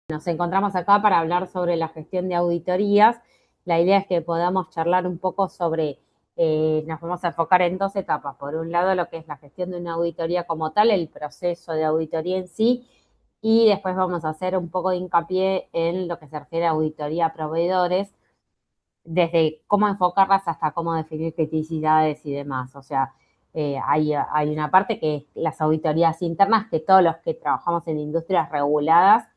Nos encontramos acá para hablar sobre la gestión de auditorías. La idea es que podamos charlar un poco sobre, nos vamos a enfocar en dos etapas. Por un lado, lo que es la gestión de una auditoría como tal, el proceso de auditoría en sí, y después vamos a hacer un poco de hincapié en lo que se refiere a auditoría a proveedores, desde cómo enfocarlas hasta cómo definir criticidades y demás. O sea, hay una parte que es las auditorías internas, que todos los que trabajamos en industrias reguladas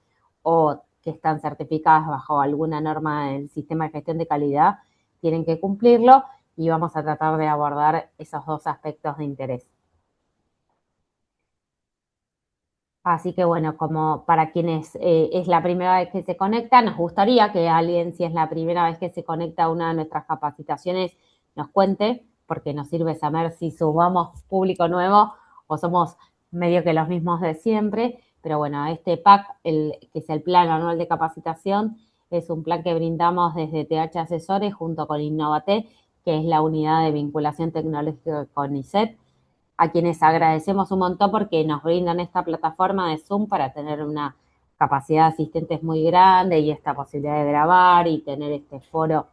o que están certificadas bajo alguna norma del sistema de gestión de calidad tienen que cumplirlo, y vamos a tratar de abordar esos dos aspectos de interés. Así que bueno, como para quienes es la primera vez que se conecta, nos gustaría que alguien, si es la primera vez que se conecta a una de nuestras capacitaciones, nos cuente, porque nos sirve saber si sumamos público nuevo o somos medio que los mismos de siempre. Pero bueno, este PAC, que es el Plan Anual de Capacitación, es un plan que brindamos desde TH Asesores junto con Innovate, que es la unidad de vinculación tecnológica con ICET, a quienes agradecemos un montón porque nos brindan esta plataforma de Zoom para tener una capacidad de asistentes muy grande y esta posibilidad de grabar y tener este foro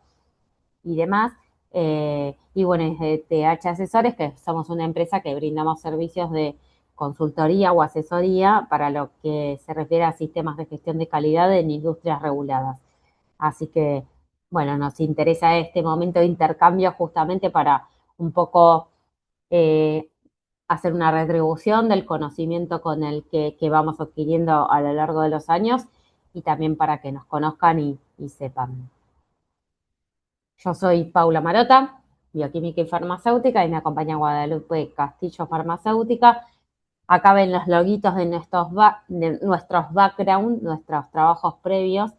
y demás. Y bueno, es de TH Asesores, que somos una empresa que brindamos servicios de consultoría o asesoría para lo que se refiere a sistemas de gestión de calidad en industrias reguladas. Así que, bueno, nos interesa este momento de intercambio justamente para un poco eh, hacer una retribución del conocimiento con el que vamos adquiriendo a lo largo de los años, y también para que nos conozcan y sepan. Yo soy Paula Marota, bioquímica y farmacéutica, y me acompaña Guadalupe Castillo, farmacéutica. Acá ven los loguitos de nuestros background, nuestros trabajos previos.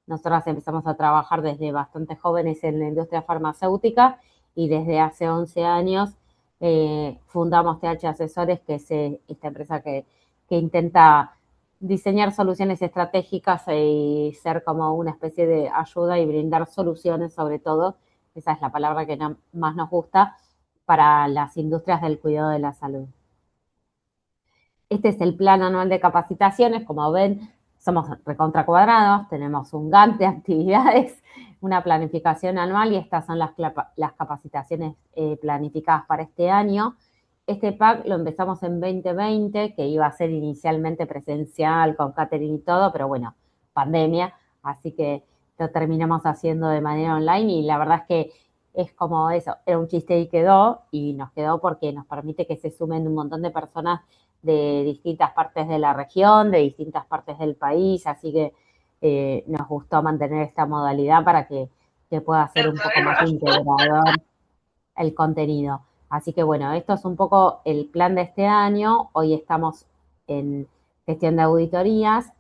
Nosotras empezamos a trabajar desde bastante jóvenes en la industria farmacéutica, y desde hace 11 años fundamos TH Asesores, que es esta empresa que intenta diseñar soluciones estratégicas y ser como una especie de ayuda y brindar soluciones, sobre todo, esa es la palabra que más nos gusta, para las industrias del cuidado de la salud. Este es el plan anual de capacitaciones. Como ven, somos recontra cuadrados, tenemos un Gantt de actividades, una planificación anual, y estas son las capacitaciones planificadas para este año. Este PAC lo empezamos en 2020, que iba a ser inicialmente presencial, con catering y todo, pero bueno, pandemia, así que lo terminamos haciendo de manera online, y la verdad es que es como eso, era un chiste y nos quedó porque nos permite que se sumen un montón de personas de distintas partes de la región, de distintas partes del país, así que nos gustó mantener esta modalidad para que pueda ser un poco más integrador el contenido. Así que bueno, esto es un poco el plan de este año. Hoy estamos en gestión de auditorías.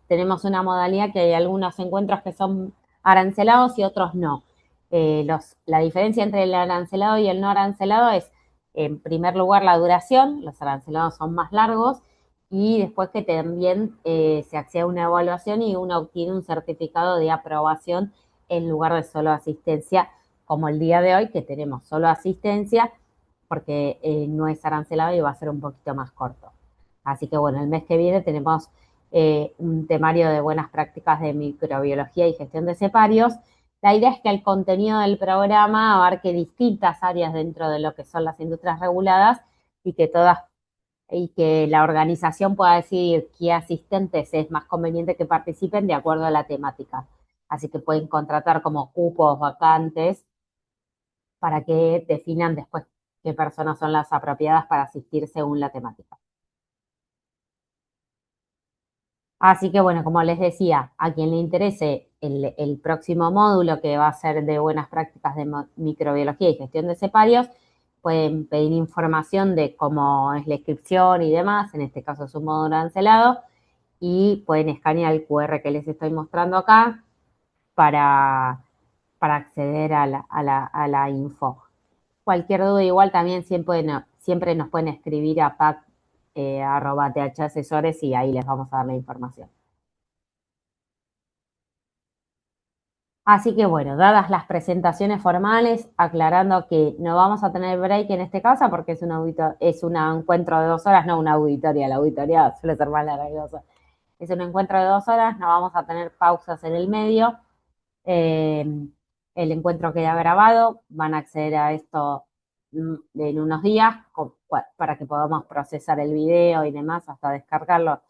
Tenemos una modalidad que hay algunos encuentros que son arancelados y otros no. La diferencia entre el arancelado y el no arancelado es, en primer lugar, la duración. Los arancelados son más largos, y después que también se accede a una evaluación y uno obtiene un certificado de aprobación en lugar de solo asistencia, como el día de hoy, que tenemos solo asistencia, porque no es arancelado y va a ser un poquito más corto. Así que bueno, el mes que viene tenemos un temario de buenas prácticas de microbiología y gestión de ceparios. La idea es que el contenido del programa abarque distintas áreas dentro de lo que son las industrias reguladas, y que la organización pueda decidir qué asistentes es más conveniente que participen de acuerdo a la temática. Así que pueden contratar como cupos vacantes para que definan después qué personas son las apropiadas para asistir según la temática. Así que bueno, como les decía, a quien le interese el próximo módulo, que va a ser de buenas prácticas de microbiología y gestión de ceparios, pueden pedir información de cómo es la inscripción y demás. En este caso es un módulo cancelado, y pueden escanear el QR que les estoy mostrando acá para, para acceder a la info. Cualquier duda igual también siempre nos pueden escribir a pac@thasesores, y ahí les vamos a dar la información. Así que bueno, dadas las presentaciones formales, aclarando que no vamos a tener break en este caso porque es un encuentro de 2 horas, no una auditoría. La auditoría suele ser más larga. es un encuentro de 2 horas, no vamos a tener pausas en el medio. Eh, el encuentro queda grabado, van a acceder a esto en unos días para que podamos procesar el video y demás hasta descargarlo,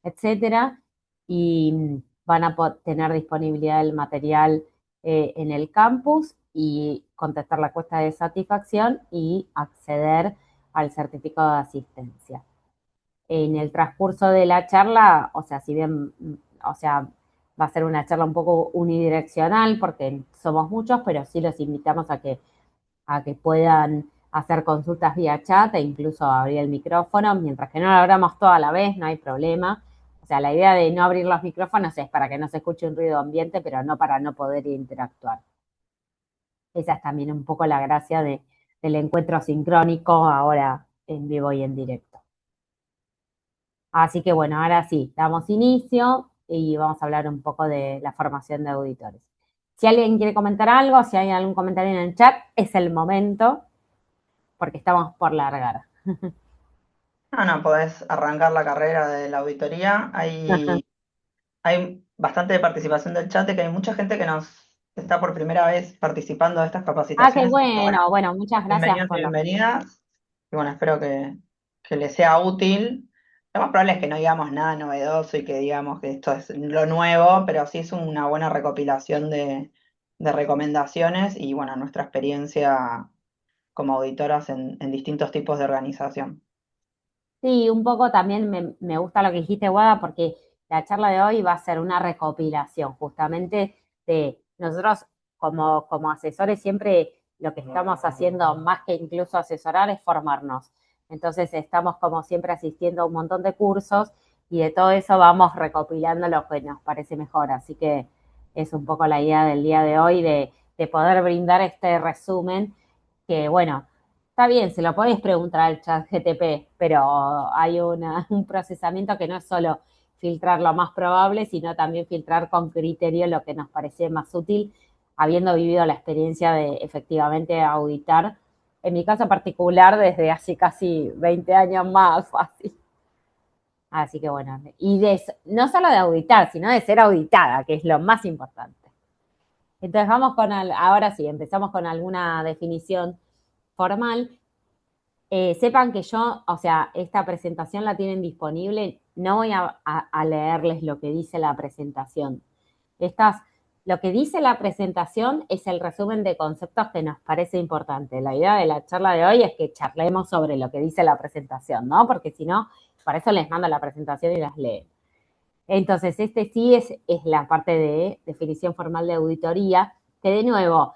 etcétera. Y van a tener disponibilidad del material en el campus y contestar la encuesta de satisfacción y acceder al certificado de asistencia. En el transcurso de la charla, o sea, si bien, o sea, va a ser una charla un poco unidireccional porque somos muchos, pero sí los invitamos a que puedan hacer consultas vía chat e incluso abrir el micrófono, mientras que no lo abramos toda la vez, no hay problema. O sea, la idea de no abrir los micrófonos es para que no se escuche un ruido ambiente, pero no para no poder interactuar. Esa es también un poco la gracia del encuentro sincrónico ahora en vivo y en directo. Así que bueno, ahora sí, damos inicio y vamos a hablar un poco de la formación de auditores. Si alguien quiere comentar algo, si hay algún comentario en el chat, es el momento, porque estamos por largar. No, podés arrancar la carrera de la auditoría. Hay bastante participación del chat, que hay mucha gente que nos está por primera vez participando de estas Ah, qué capacitaciones. Así que, bueno, bueno, bueno, muchas gracias bienvenidos y por los... bienvenidas. Y bueno, espero que les sea útil. Lo más probable es que no digamos nada novedoso y que digamos que esto es lo nuevo, pero sí es una buena recopilación de recomendaciones y bueno, nuestra experiencia como auditoras en distintos tipos de organización. Sí, un poco también me gusta lo que dijiste, Guada, porque la charla de hoy va a ser una recopilación justamente de nosotros como asesores siempre lo que estamos haciendo más que incluso asesorar es formarnos. Entonces estamos como siempre asistiendo a un montón de cursos y de todo eso vamos recopilando lo que nos parece mejor. Así que es un poco la idea del día de hoy de poder brindar este resumen que, bueno, está bien, se lo podéis preguntar al chat GTP, pero hay un procesamiento que no es solo filtrar lo más probable, sino también filtrar con criterio lo que nos parece más útil, habiendo vivido la experiencia de efectivamente auditar, en mi caso particular, desde hace casi 20 años más fácil. Así que bueno, y no solo de auditar, sino de ser auditada, que es lo más importante. Entonces vamos ahora sí, empezamos con alguna definición formal. Sepan que yo, o sea, esta presentación la tienen disponible, no voy a leerles lo que dice la presentación. Estas, lo que dice la presentación es el resumen de conceptos que nos parece importante. La idea de la charla de hoy es que charlemos sobre lo que dice la presentación, ¿no? Porque si no, para eso les mando la presentación y las leen. Entonces, este sí es la parte de definición formal de auditoría, que de nuevo,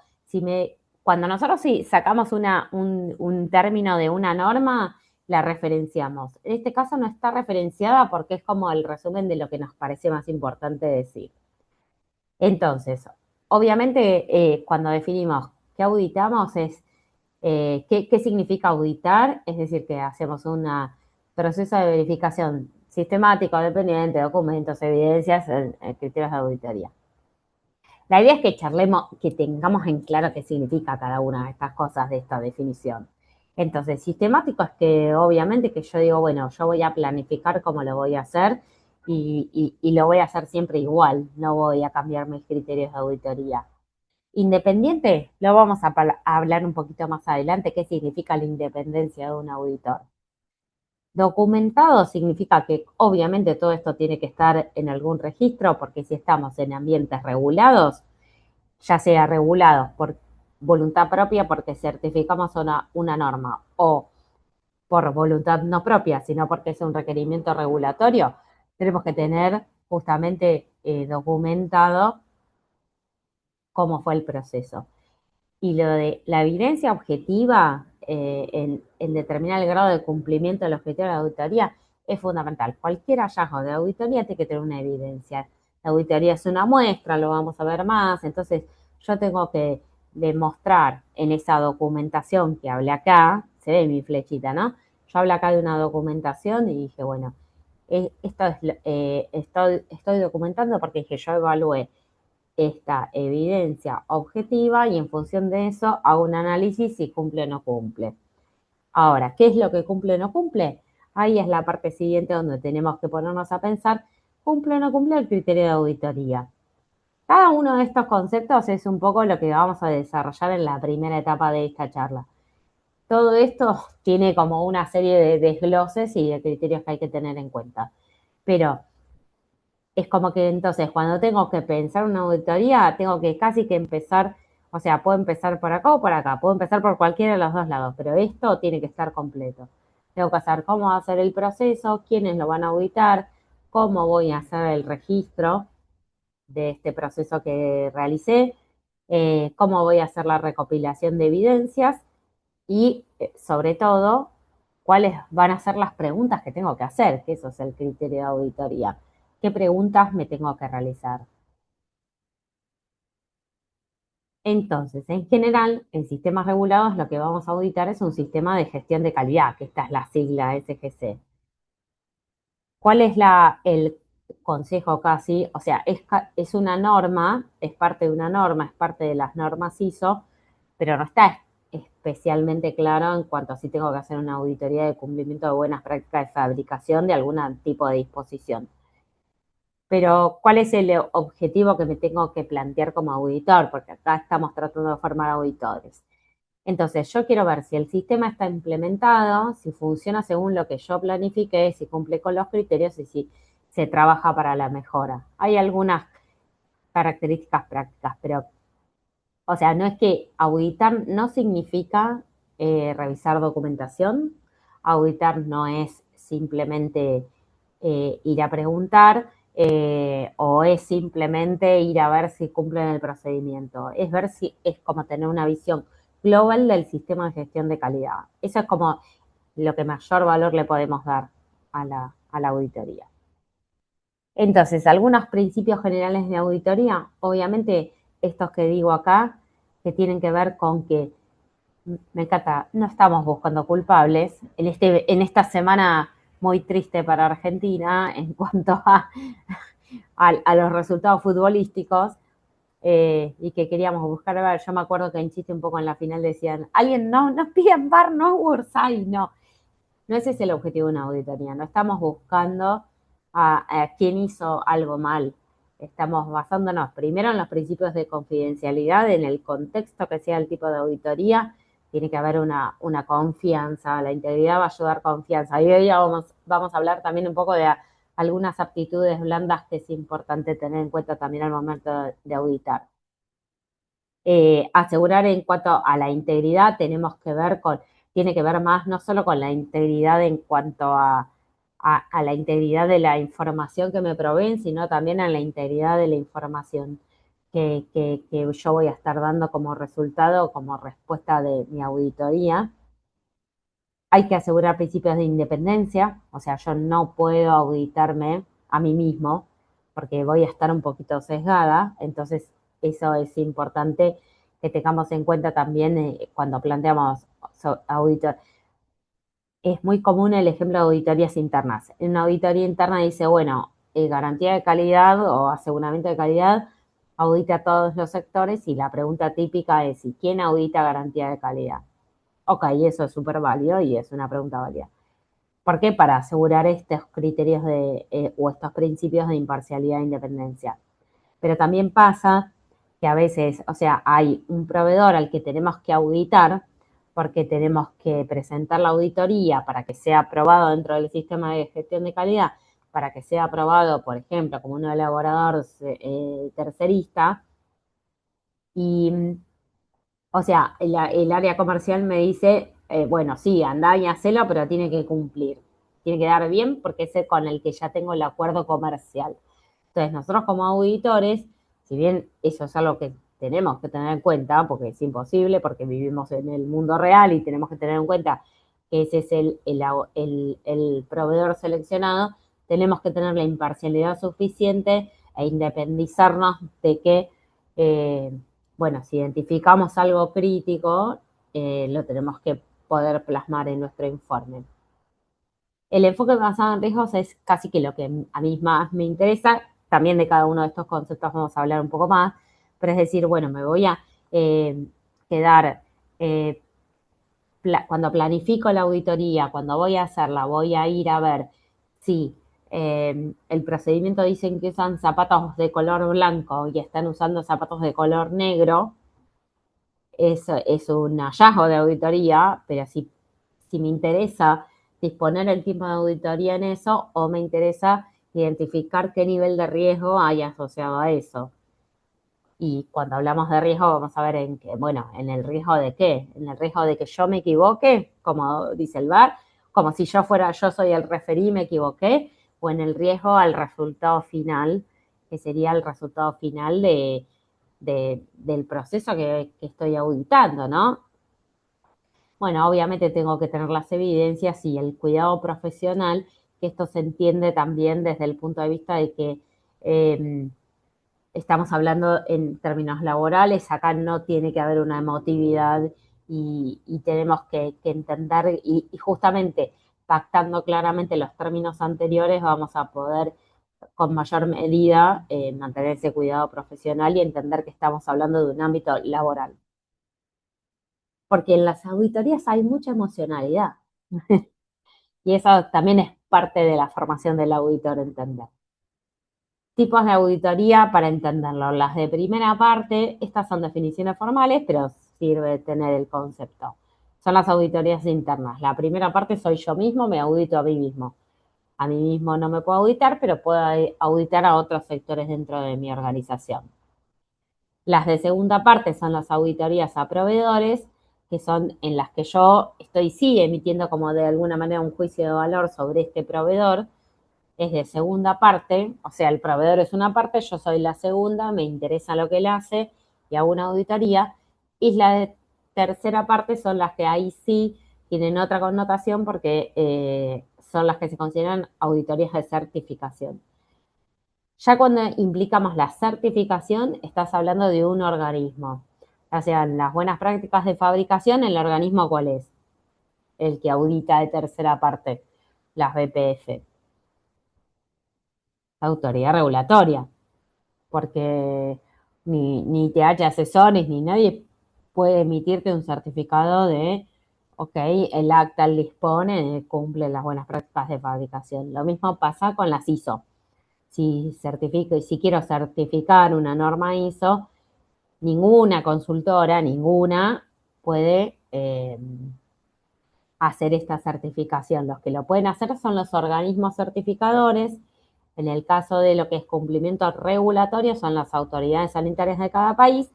cuando nosotros sí sacamos un término de una norma, la referenciamos. En este caso no está referenciada porque es como el resumen de lo que nos parece más importante decir. Entonces, obviamente, cuando definimos qué auditamos es ¿qué significa auditar? Es decir, que hacemos un proceso de verificación sistemático, dependiente, documentos, evidencias, criterios de auditoría. La idea es que charlemos, que tengamos en claro qué significa cada una de estas cosas de esta definición. Entonces, sistemático es que obviamente que yo digo, bueno, yo voy a planificar cómo lo voy a hacer y lo voy a hacer siempre igual, no voy a cambiar mis criterios de auditoría. Independiente, lo vamos a hablar un poquito más adelante, qué significa la independencia de un auditor. Documentado significa que obviamente todo esto tiene que estar en algún registro, porque si estamos en ambientes regulados, ya sea regulados por voluntad propia, porque certificamos una norma, o por voluntad no propia, sino porque es un requerimiento regulatorio, tenemos que tener justamente documentado cómo fue el proceso. Y lo de la evidencia objetiva en determinar el grado de cumplimiento de los criterios de auditoría es fundamental. Cualquier hallazgo de auditoría tiene que tener una evidencia. La auditoría es una muestra, lo vamos a ver más, entonces yo tengo que demostrar en esa documentación que hablé acá, se ve mi flechita, ¿no? Yo hablé acá de una documentación y dije, bueno, estoy documentando porque dije, yo evalué esta evidencia objetiva y en función de eso hago un análisis si cumple o no cumple. Ahora, ¿qué es lo que cumple o no cumple? Ahí es la parte siguiente donde tenemos que ponernos a pensar ¿Cumple o no cumple el criterio de auditoría? Cada uno de estos conceptos es un poco lo que vamos a desarrollar en la primera etapa de esta charla. Todo esto tiene como una serie de desgloses y de criterios que hay que tener en cuenta. Pero es como que entonces cuando tengo que pensar una auditoría, tengo que casi que empezar, o sea, puedo empezar por acá o por acá, puedo empezar por cualquiera de los dos lados, pero esto tiene que estar completo. Tengo que saber cómo va a ser el proceso, quiénes lo van a auditar, cómo voy a hacer el registro de este proceso que realicé, cómo voy a hacer la recopilación de evidencias y, sobre todo, cuáles van a ser las preguntas que tengo que hacer, que eso es el criterio de auditoría. ¿Qué preguntas me tengo que realizar? Entonces, en general, en sistemas regulados lo que vamos a auditar es un sistema de gestión de calidad, que esta es la sigla SGC. ¿Cuál es el consejo casi? O sea, es una norma, es parte de una norma, es parte de las normas ISO, pero no está especialmente claro en cuanto a si tengo que hacer una auditoría de cumplimiento de buenas prácticas de fabricación de algún tipo de disposición. Pero, ¿cuál es el objetivo que me tengo que plantear como auditor? Porque acá estamos tratando de formar auditores. Entonces, yo quiero ver si el sistema está implementado, si funciona según lo que yo planifiqué, si cumple con los criterios y si se trabaja para la mejora. Hay algunas características prácticas, pero, o sea, no es que auditar no significa revisar documentación. Auditar no es simplemente ir a preguntar o es simplemente ir a ver si cumplen el procedimiento. Es ver si es como tener una visión global del sistema de gestión de calidad. Eso es como lo que mayor valor le podemos dar a la auditoría. Entonces, algunos principios generales de auditoría, obviamente estos que digo acá, que tienen que ver con que, me encanta, no estamos buscando culpables. En esta semana muy triste para Argentina en cuanto a los resultados futbolísticos, y que queríamos buscar ver. Yo me acuerdo que en chiste un poco en la final decían, alguien no, nos piden bar, no Wursay, no. No ese es el objetivo de una auditoría, no estamos buscando a quién hizo algo mal. Estamos basándonos primero en los principios de confidencialidad, en el contexto que sea el tipo de auditoría, tiene que haber una confianza, la integridad va a ayudar confianza. Y hoy vamos a hablar también un poco de algunas aptitudes blandas que es importante tener en cuenta también al momento de auditar. Asegurar en cuanto a la integridad tiene que ver más no solo con la integridad en cuanto a la integridad de la información que me proveen, sino también a la integridad de la información que yo voy a estar dando como resultado, como respuesta de mi auditoría. Hay que asegurar principios de independencia, o sea, yo no puedo auditarme a mí mismo porque voy a estar un poquito sesgada, entonces eso es importante que tengamos en cuenta también cuando planteamos auditor. Es muy común el ejemplo de auditorías internas. En una auditoría interna dice, bueno, garantía de calidad o aseguramiento de calidad audita todos los sectores y la pregunta típica es, ¿y quién audita garantía de calidad? Ok, eso es súper válido y es una pregunta válida. ¿Por qué? Para asegurar estos criterios o estos principios de imparcialidad e independencia. Pero también pasa que a veces, o sea, hay un proveedor al que tenemos que auditar porque tenemos que presentar la auditoría para que sea aprobado dentro del sistema de gestión de calidad, para que sea aprobado, por ejemplo, como un elaborador tercerista. Y, o sea, el área comercial me dice, bueno, sí, andá y hacelo, pero tiene que cumplir. Tiene que dar bien porque es el con el que ya tengo el acuerdo comercial. Entonces, nosotros como auditores, si bien eso es algo que tenemos que tener en cuenta, porque es imposible, porque vivimos en el mundo real y tenemos que tener en cuenta que ese es el proveedor seleccionado, tenemos que tener la imparcialidad suficiente e independizarnos de que, eh, bueno, si identificamos algo crítico, lo tenemos que poder plasmar en nuestro informe. El enfoque basado en riesgos es casi que lo que a mí más me interesa. También de cada uno de estos conceptos vamos a hablar un poco más, pero es decir, bueno, me voy a quedar, eh, cuando planifico la auditoría, cuando voy a hacerla, voy a ir a ver si el procedimiento dicen que usan zapatos de color blanco y están usando zapatos de color negro, eso es un hallazgo de auditoría, pero si me interesa disponer el tiempo de auditoría en eso o me interesa identificar qué nivel de riesgo hay asociado a eso. Y cuando hablamos de riesgo, vamos a ver en qué, bueno, en el riesgo de qué, en el riesgo de que yo me equivoque, como dice el VAR, como si yo soy el referí y me equivoqué, o en el riesgo al resultado final, que sería el resultado final del proceso que estoy auditando, ¿no? Bueno, obviamente tengo que tener las evidencias y el cuidado profesional, que esto se entiende también desde el punto de vista de que estamos hablando en términos laborales, acá no tiene que haber una emotividad y tenemos que entender y justamente pactando claramente los términos anteriores vamos a poder con mayor medida mantener ese cuidado profesional y entender que estamos hablando de un ámbito laboral. Porque en las auditorías hay mucha emocionalidad y eso también es parte de la formación del auditor, entender. Tipos de auditoría para entenderlo. Las de primera parte, estas son definiciones formales, pero sirve tener el concepto. Son las auditorías internas. La primera parte soy yo mismo, me audito a mí mismo. A mí mismo no me puedo auditar, pero puedo auditar a otros sectores dentro de mi organización. Las de segunda parte son las auditorías a proveedores, que son en las que yo estoy sí emitiendo como de alguna manera un juicio de valor sobre este proveedor, es de segunda parte, o sea, el proveedor es una parte, yo soy la segunda, me interesa lo que él hace y hago una auditoría. Y la de tercera parte son las que ahí sí tienen otra connotación porque son las que se consideran auditorías de certificación. Ya cuando implicamos la certificación, estás hablando de un organismo. O sea, las buenas prácticas de fabricación, ¿el organismo cuál es? El que audita de tercera parte, las BPF, la autoridad regulatoria, porque ni TH Asesores ni nadie puede emitirte un certificado de, ok, el acta dispone, cumple las buenas prácticas de fabricación. Lo mismo pasa con las ISO. Si quiero certificar una norma ISO, ninguna consultora, ninguna puede hacer esta certificación. Los que lo pueden hacer son los organismos certificadores. En el caso de lo que es cumplimiento regulatorio, son las autoridades sanitarias de cada país.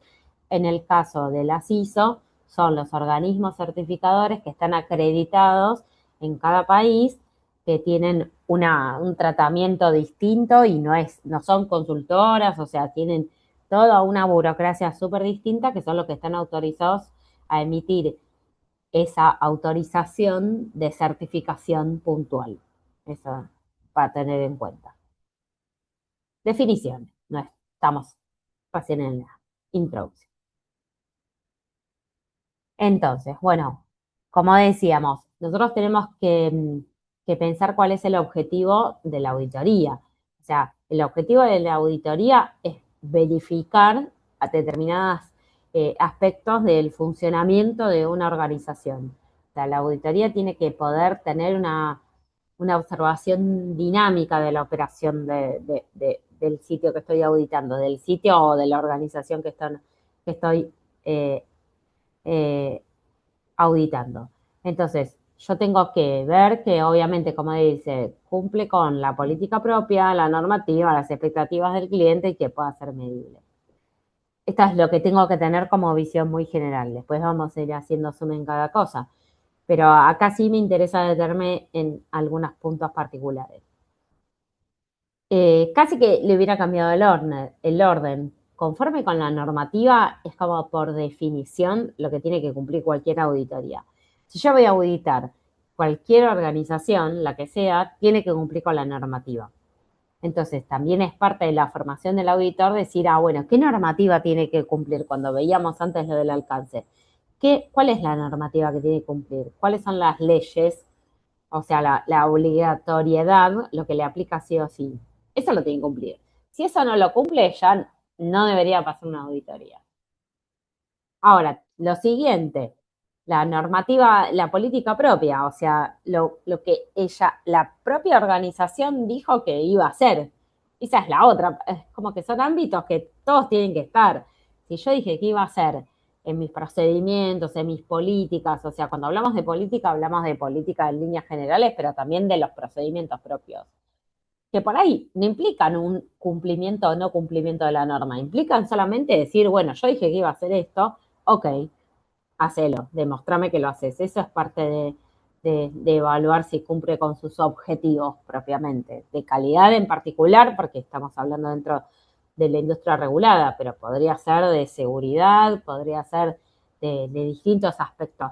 En el caso de las ISO, son los organismos certificadores que están acreditados en cada país, que tienen un tratamiento distinto y no son consultoras, o sea, tienen toda una burocracia súper distinta, que son los que están autorizados a emitir esa autorización de certificación puntual. Eso para tener en cuenta. Definiciones, no estamos recién en la introducción. Entonces, bueno, como decíamos, nosotros tenemos que pensar cuál es el objetivo de la auditoría. O sea, el objetivo de la auditoría es verificar a determinados aspectos del funcionamiento de una organización. O sea, la auditoría tiene que poder tener una observación dinámica de la operación del sitio que estoy auditando, del sitio o de la organización que estoy eh, eh, auditando. Entonces, yo tengo que ver que obviamente, como dice, cumple con la política propia, la normativa, las expectativas del cliente y que pueda ser medible. Esto es lo que tengo que tener como visión muy general. Después vamos a ir haciendo zoom en cada cosa. Pero acá sí me interesa detenerme en algunos puntos particulares. Casi que le hubiera cambiado el orden. Conforme con la normativa, es como por definición lo que tiene que cumplir cualquier auditoría. Si yo voy a auditar cualquier organización, la que sea, tiene que cumplir con la normativa. Entonces, también es parte de la formación del auditor decir, bueno, ¿qué normativa tiene que cumplir? Cuando veíamos antes lo del alcance. ¿Cuál es la normativa que tiene que cumplir? ¿Cuáles son las leyes? O sea, la obligatoriedad, lo que le aplica sí o sí. Eso lo tiene que cumplir. Si eso no lo cumple, ya no debería pasar una auditoría. Ahora, lo siguiente, la normativa, la política propia, o sea, lo que ella, la propia organización dijo que iba a hacer. Esa es la otra, es como que son ámbitos que todos tienen que estar. Si yo dije que iba a hacer en mis procedimientos, en mis políticas, o sea, cuando hablamos de política en líneas generales, pero también de los procedimientos propios, que por ahí no implican un cumplimiento o no cumplimiento de la norma, implican solamente decir, bueno, yo dije que iba a hacer esto, ok, hacelo, demostrame que lo haces. Eso es parte de evaluar si cumple con sus objetivos propiamente, de calidad en particular, porque estamos hablando dentro de la industria regulada, pero podría ser de seguridad, podría ser de distintos aspectos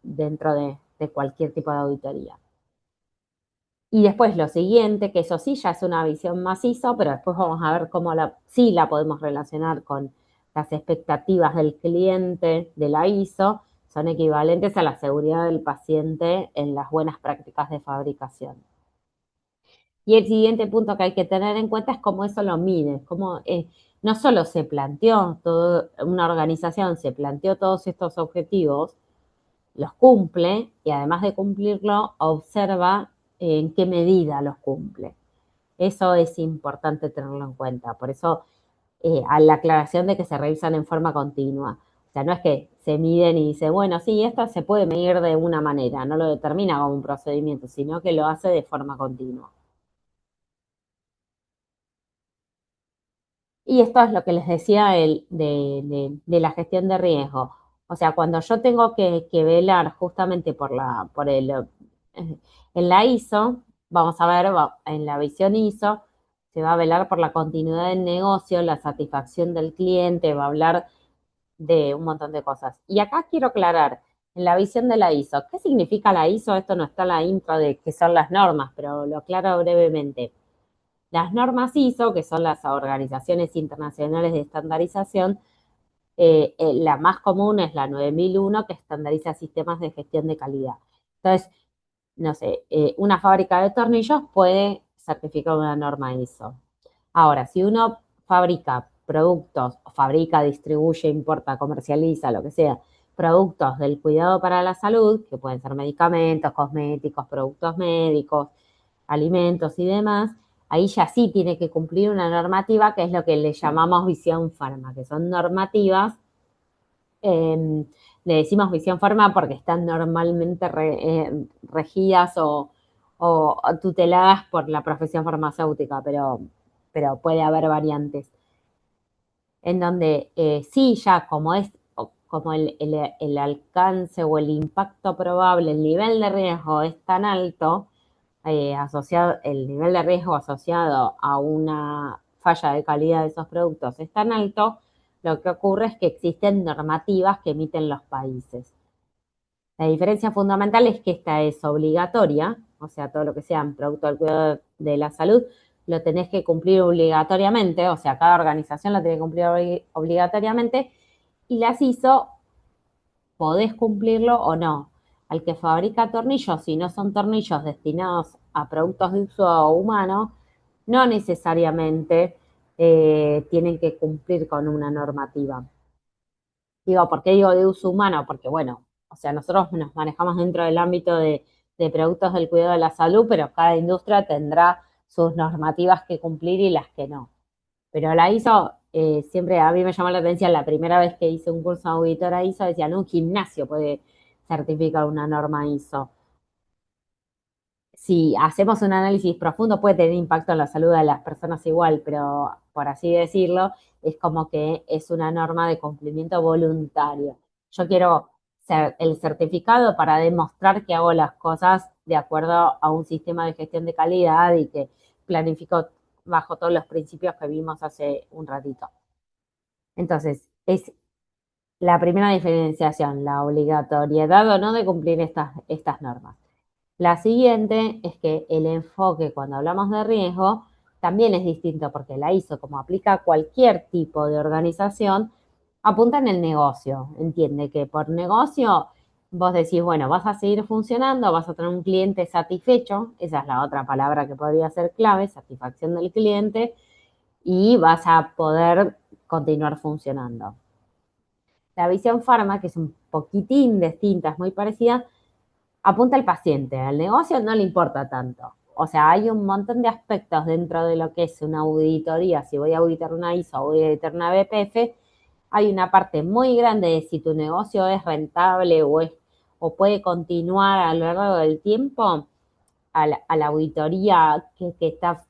dentro de cualquier tipo de auditoría. Y después lo siguiente, que eso sí ya es una visión más ISO, pero después vamos a ver cómo sí la podemos relacionar con las expectativas del cliente de la ISO, son equivalentes a la seguridad del paciente en las buenas prácticas de fabricación. Y el siguiente punto que hay que tener en cuenta es cómo eso lo mide, cómo no solo se planteó, una organización se planteó todos estos objetivos, los cumple y además de cumplirlo, observa en qué medida los cumple. Eso es importante tenerlo en cuenta. Por eso, a la aclaración de que se revisan en forma continua. O sea, no es que se miden y dice, bueno, sí, esto se puede medir de una manera, no lo determina como un procedimiento, sino que lo hace de forma continua. Y esto es lo que les decía de la gestión de riesgo. O sea, cuando yo tengo que velar justamente por en la ISO, vamos a ver, en la visión ISO, se va a velar por la continuidad del negocio, la satisfacción del cliente, va a hablar de un montón de cosas. Y acá quiero aclarar, en la visión de la ISO, ¿qué significa la ISO? Esto no está en la intro de qué son las normas, pero lo aclaro brevemente. Las normas ISO, que son las organizaciones internacionales de estandarización, la más común es la 9001, que estandariza sistemas de gestión de calidad. Entonces, no sé, una fábrica de tornillos puede certificar una norma ISO. Ahora, si uno fabrica productos, fabrica, distribuye, importa, comercializa, lo que sea, productos del cuidado para la salud, que pueden ser medicamentos, cosméticos, productos médicos, alimentos y demás, ahí ya sí tiene que cumplir una normativa que es lo que le llamamos visión farma, que son normativas, eh, le decimos visión farma porque están normalmente regidas o tuteladas por la profesión farmacéutica, pero puede haber variantes en donde sí, ya como es como el alcance o el impacto probable, el nivel de riesgo es tan alto, asociado, el nivel de riesgo asociado a una falla de calidad de esos productos es tan alto, lo que ocurre es que existen normativas que emiten los países. La diferencia fundamental es que esta es obligatoria, o sea, todo lo que sean productos del cuidado de la salud, lo tenés que cumplir obligatoriamente, o sea, cada organización lo tiene que cumplir obligatoriamente, y las ISO podés cumplirlo o no. Al que fabrica tornillos, si no son tornillos destinados a productos de uso humano, no necesariamente tienen que cumplir con una normativa. Digo, ¿por qué digo de uso humano? Porque, bueno, o sea, nosotros nos manejamos dentro del ámbito de productos del cuidado de la salud, pero cada industria tendrá sus normativas que cumplir y las que no. Pero la ISO, siempre a mí me llamó la atención, la primera vez que hice un curso de auditora ISO, decían, un gimnasio puede certificar una norma ISO. Si hacemos un análisis profundo puede tener impacto en la salud de las personas igual, pero por así decirlo, es como que es una norma de cumplimiento voluntario. Yo quiero el certificado para demostrar que hago las cosas de acuerdo a un sistema de gestión de calidad y que planifico bajo todos los principios que vimos hace un ratito. Entonces, es la primera diferenciación, la obligatoriedad o no de cumplir estas normas. La siguiente es que el enfoque cuando hablamos de riesgo también es distinto porque la ISO, como aplica a cualquier tipo de organización, apunta en el negocio. Entiende que por negocio vos decís, bueno, vas a seguir funcionando, vas a tener un cliente satisfecho, esa es la otra palabra que podría ser clave, satisfacción del cliente, y vas a poder continuar funcionando. La visión pharma, que es un poquitín distinta, es muy parecida, apunta al paciente, al negocio no le importa tanto. O sea, hay un montón de aspectos dentro de lo que es una auditoría. Si voy a auditar una ISO o voy a auditar una BPF, hay una parte muy grande de si tu negocio es rentable o puede continuar a lo largo del tiempo a la auditoría que está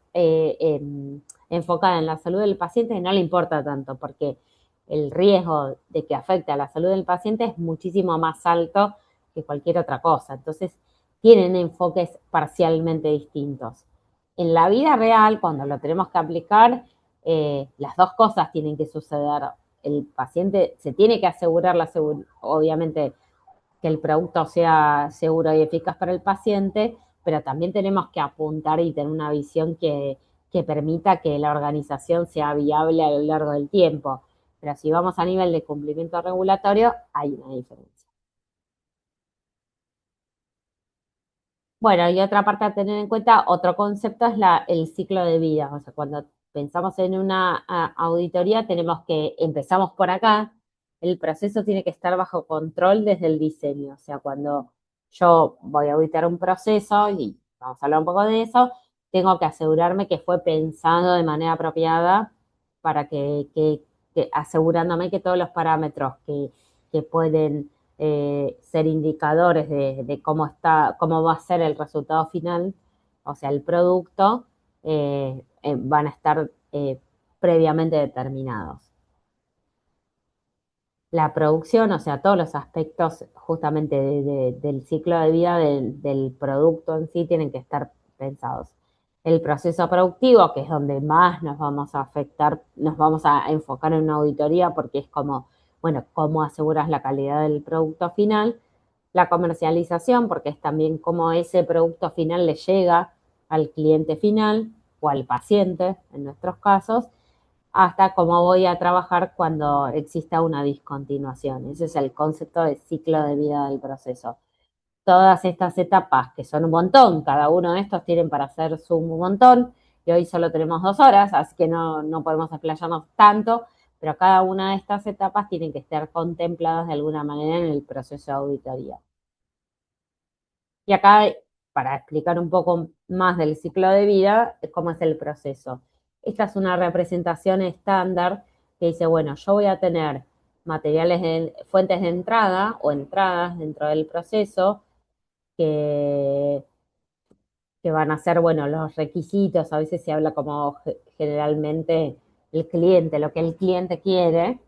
enfocada en la salud del paciente no le importa tanto, porque el riesgo de que afecte a la salud del paciente es muchísimo más alto que cualquier otra cosa. Entonces, tienen enfoques parcialmente distintos. En la vida real, cuando lo tenemos que aplicar, las dos cosas tienen que suceder. El paciente se tiene que asegurar, obviamente, que el producto sea seguro y eficaz para el paciente, pero también tenemos que apuntar y tener una visión que permita que la organización sea viable a lo largo del tiempo. Pero si vamos a nivel de cumplimiento regulatorio, hay una diferencia. Bueno, y otra parte a tener en cuenta, otro concepto es el ciclo de vida. O sea, cuando pensamos en una auditoría, tenemos que, empezamos por acá, el proceso tiene que estar bajo control desde el diseño. O sea, cuando yo voy a auditar un proceso, y vamos a hablar un poco de eso, tengo que asegurarme que fue pensado de manera apropiada para que asegurándome que todos los parámetros que pueden ser indicadores de cómo está, cómo va a ser el resultado final, o sea, el producto, van a estar previamente determinados. La producción, o sea, todos los aspectos justamente del ciclo de vida del producto en sí tienen que estar pensados. El proceso productivo, que es donde más nos vamos a afectar, nos vamos a enfocar en una auditoría porque es como, bueno, cómo aseguras la calidad del producto final. La comercialización, porque es también cómo ese producto final le llega al cliente final o al paciente, en nuestros casos, hasta cómo voy a trabajar cuando exista una discontinuación. Ese es el concepto de ciclo de vida del proceso. Todas estas etapas, que son un montón, cada uno de estos tienen para hacer un montón, y hoy solo tenemos 2 horas, así que no podemos explayarnos tanto, pero cada una de estas etapas tienen que estar contempladas de alguna manera en el proceso de auditoría. Y acá, para explicar un poco más del ciclo de vida, cómo es el proceso. Esta es una representación estándar que dice, bueno, yo voy a tener fuentes de entrada o entradas dentro del proceso que, que van a ser, bueno, los requisitos, a veces se habla como generalmente el cliente, lo que el cliente quiere.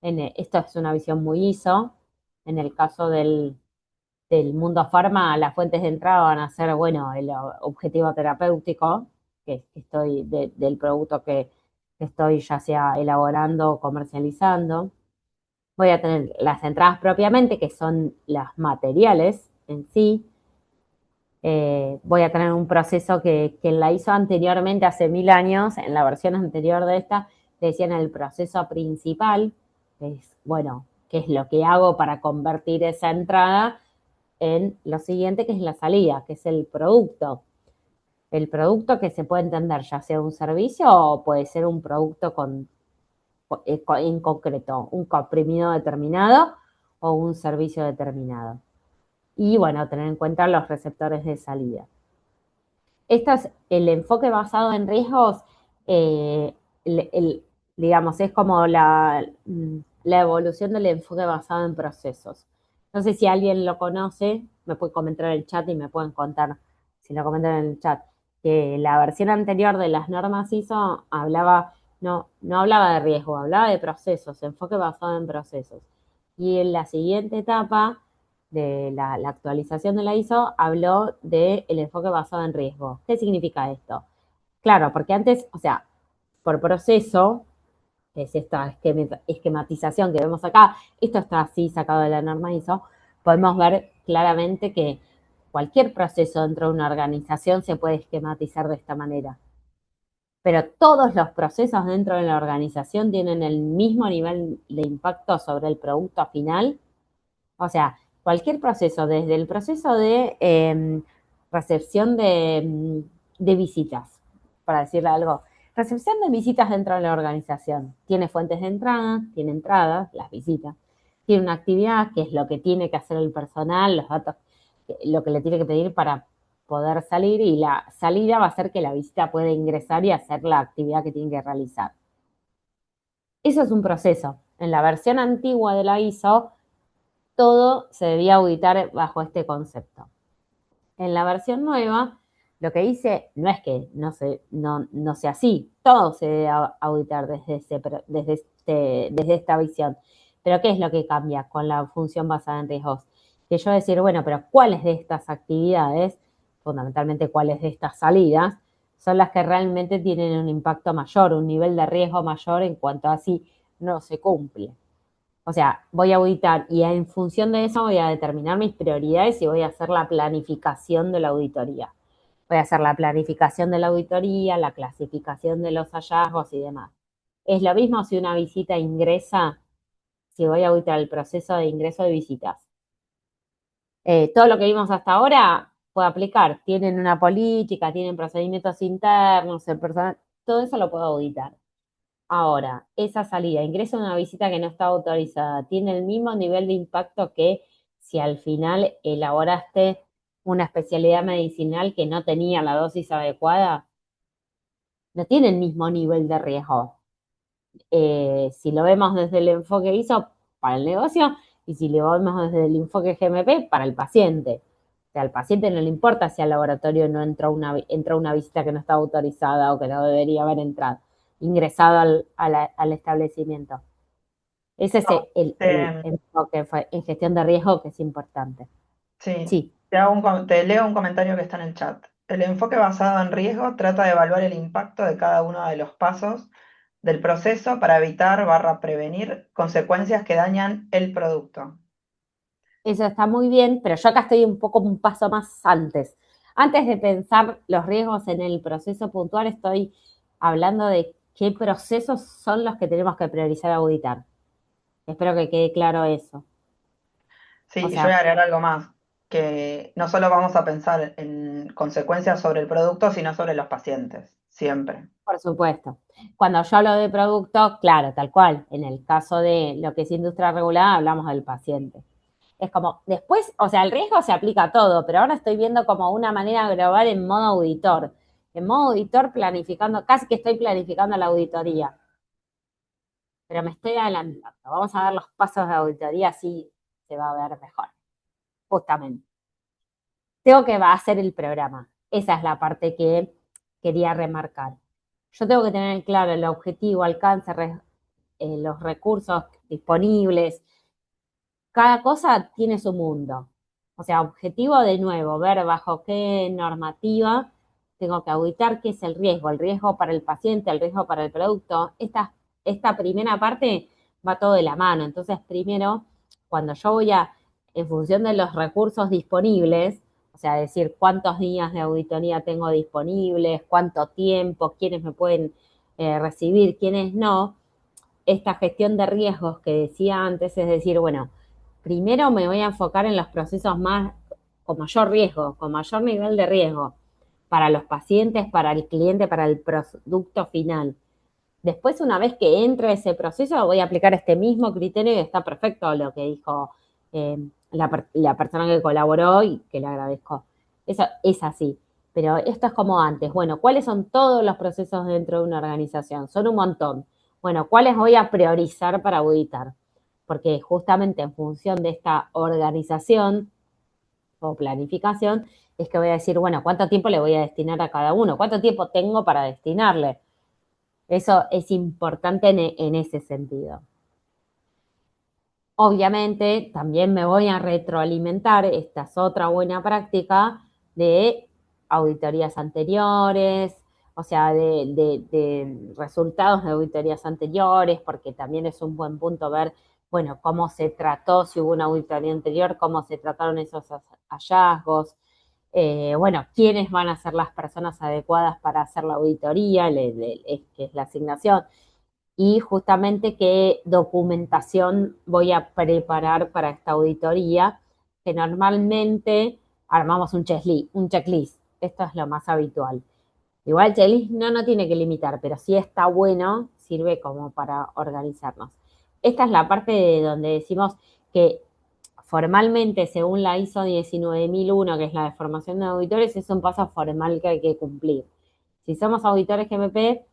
Esto es una visión muy ISO. En el caso del mundo farma, las fuentes de entrada van a ser, bueno, el objetivo terapéutico del producto que estoy ya sea elaborando o comercializando. Voy a tener las entradas propiamente, que son los materiales en sí. Voy a tener un proceso que la hizo anteriormente, hace 1000 años, en la versión anterior de esta, le decían el proceso principal, que es, bueno, qué es lo que hago para convertir esa entrada en lo siguiente, que es la salida, que es el producto. El producto que se puede entender ya sea un servicio o puede ser un producto en concreto, un comprimido determinado o un servicio determinado. Y bueno, tener en cuenta los receptores de salida. Este es el enfoque basado en riesgos, eh, digamos, es como la evolución del enfoque basado en procesos. No sé si alguien lo conoce, me puede comentar en el chat y me pueden contar, si lo comentan en el chat, que la versión anterior de las normas ISO no hablaba de riesgo, hablaba de procesos, enfoque basado en procesos. Y en la siguiente etapa de la actualización de la ISO habló del enfoque basado en riesgo. ¿Qué significa esto? Claro, porque antes, o sea, por proceso, que es esta esquematización que vemos acá, esto está así sacado de la norma ISO, podemos ver claramente que cualquier proceso dentro de una organización se puede esquematizar de esta manera. Pero todos los procesos dentro de la organización tienen el mismo nivel de impacto sobre el producto final. O sea, cualquier proceso, desde el proceso de recepción de visitas, para decirle algo. Recepción de visitas dentro de la organización. Tiene fuentes de entrada, tiene entradas, las visitas. tiene una actividad, que es lo que tiene que hacer el personal, los datos, lo que le tiene que pedir para poder salir, y la salida va a ser que la visita pueda ingresar y hacer la actividad que tiene que realizar. Eso es un proceso. En la versión antigua de la ISO, todo se debía auditar bajo este concepto. En la versión nueva, lo que dice no es que no sea así, todo se debe auditar desde esta visión. Pero ¿qué es lo que cambia con la función basada en riesgos? Que yo decir, bueno, pero ¿cuáles de estas actividades, fundamentalmente cuáles de estas salidas, son las que realmente tienen un impacto mayor, un nivel de riesgo mayor en cuanto a si no se cumple? O sea, voy a auditar y en función de eso voy a determinar mis prioridades y voy a hacer la planificación de la auditoría. Voy a hacer la planificación de la auditoría, la clasificación de los hallazgos y demás. Es lo mismo si una visita ingresa, si voy a auditar el proceso de ingreso de visitas. Todo lo que vimos hasta ahora puede aplicar. Tienen una política, tienen procedimientos internos, el personal, todo eso lo puedo auditar. Ahora, esa salida, ingreso a una visita que no está autorizada, ¿tiene el mismo nivel de impacto que si al final elaboraste una especialidad medicinal que no tenía la dosis adecuada? No tiene el mismo nivel de riesgo. Si lo vemos desde el enfoque ISO para el negocio, y si lo vemos desde el enfoque GMP para el paciente. O sea, al paciente no le importa si al laboratorio no entró una visita que no estaba autorizada o que no debería haber entrado, ingresado al establecimiento. Ese es No, el enfoque en gestión de riesgo, que es importante. sí, Sí, te leo un comentario que está en el chat. El enfoque basado en riesgo trata de evaluar el impacto de cada uno de los pasos del proceso para evitar prevenir consecuencias que dañan el producto. eso está muy bien, pero yo acá estoy un poco un paso más antes. Antes de pensar los riesgos en el proceso puntual, estoy hablando de qué procesos son los que tenemos que priorizar auditar. Espero que quede claro eso. Sí, O y yo voy a sea, agregar algo más, que no solo vamos a pensar en consecuencias sobre el producto, sino sobre los pacientes, siempre. por supuesto. Cuando yo hablo de producto, claro, tal cual. En el caso de lo que es industria regulada, hablamos del paciente. Es como, después, o sea, el riesgo se aplica a todo, pero ahora estoy viendo como una manera global en modo auditor. En modo auditor planificando, casi que estoy planificando la auditoría, pero me estoy adelantando. Vamos a ver los pasos de auditoría, así se va a ver mejor, justamente. Tengo que hacer el programa. Esa es la parte que quería remarcar. Yo tengo que tener claro el objetivo, alcance, los recursos disponibles. Cada cosa tiene su mundo. O sea, objetivo de nuevo, ver bajo qué normativa tengo que auditar qué es el riesgo para el paciente, el riesgo para el producto. Esta primera parte va todo de la mano. Entonces, primero, cuando yo voy en función de los recursos disponibles, o sea, decir cuántos días de auditoría tengo disponibles, cuánto tiempo, quiénes me pueden recibir, quiénes no, esta gestión de riesgos que decía antes, es decir, bueno, primero me voy a enfocar en los procesos más con mayor riesgo, con mayor nivel de riesgo para los pacientes, para el cliente, para el producto final. Después, una vez que entre ese proceso, voy a aplicar este mismo criterio y está perfecto lo que dijo la persona que colaboró y que le agradezco. Eso es así. Pero esto es como antes. Bueno, ¿cuáles son todos los procesos dentro de una organización? Son un montón. Bueno, ¿cuáles voy a priorizar para auditar? Porque justamente en función de esta organización o planificación, es que voy a decir, bueno, ¿cuánto tiempo le voy a destinar a cada uno? ¿Cuánto tiempo tengo para destinarle? Eso es importante en ese sentido. Obviamente, también me voy a retroalimentar, esta es otra buena práctica, de auditorías anteriores, o sea, de resultados de auditorías anteriores, porque también es un buen punto ver, bueno, cómo se trató, si hubo una auditoría anterior, cómo se trataron esos hallazgos, bueno, quiénes van a ser las personas adecuadas para hacer la auditoría, que es la asignación, y justamente qué documentación voy a preparar para esta auditoría, que normalmente armamos un checklist. Esto es lo más habitual. Igual el checklist no tiene que limitar, pero sí está bueno, sirve como para organizarnos. Esta es la parte de donde decimos que formalmente, según la ISO 19001, que es la de formación de auditores, es un paso formal que hay que cumplir. Si somos auditores GMP,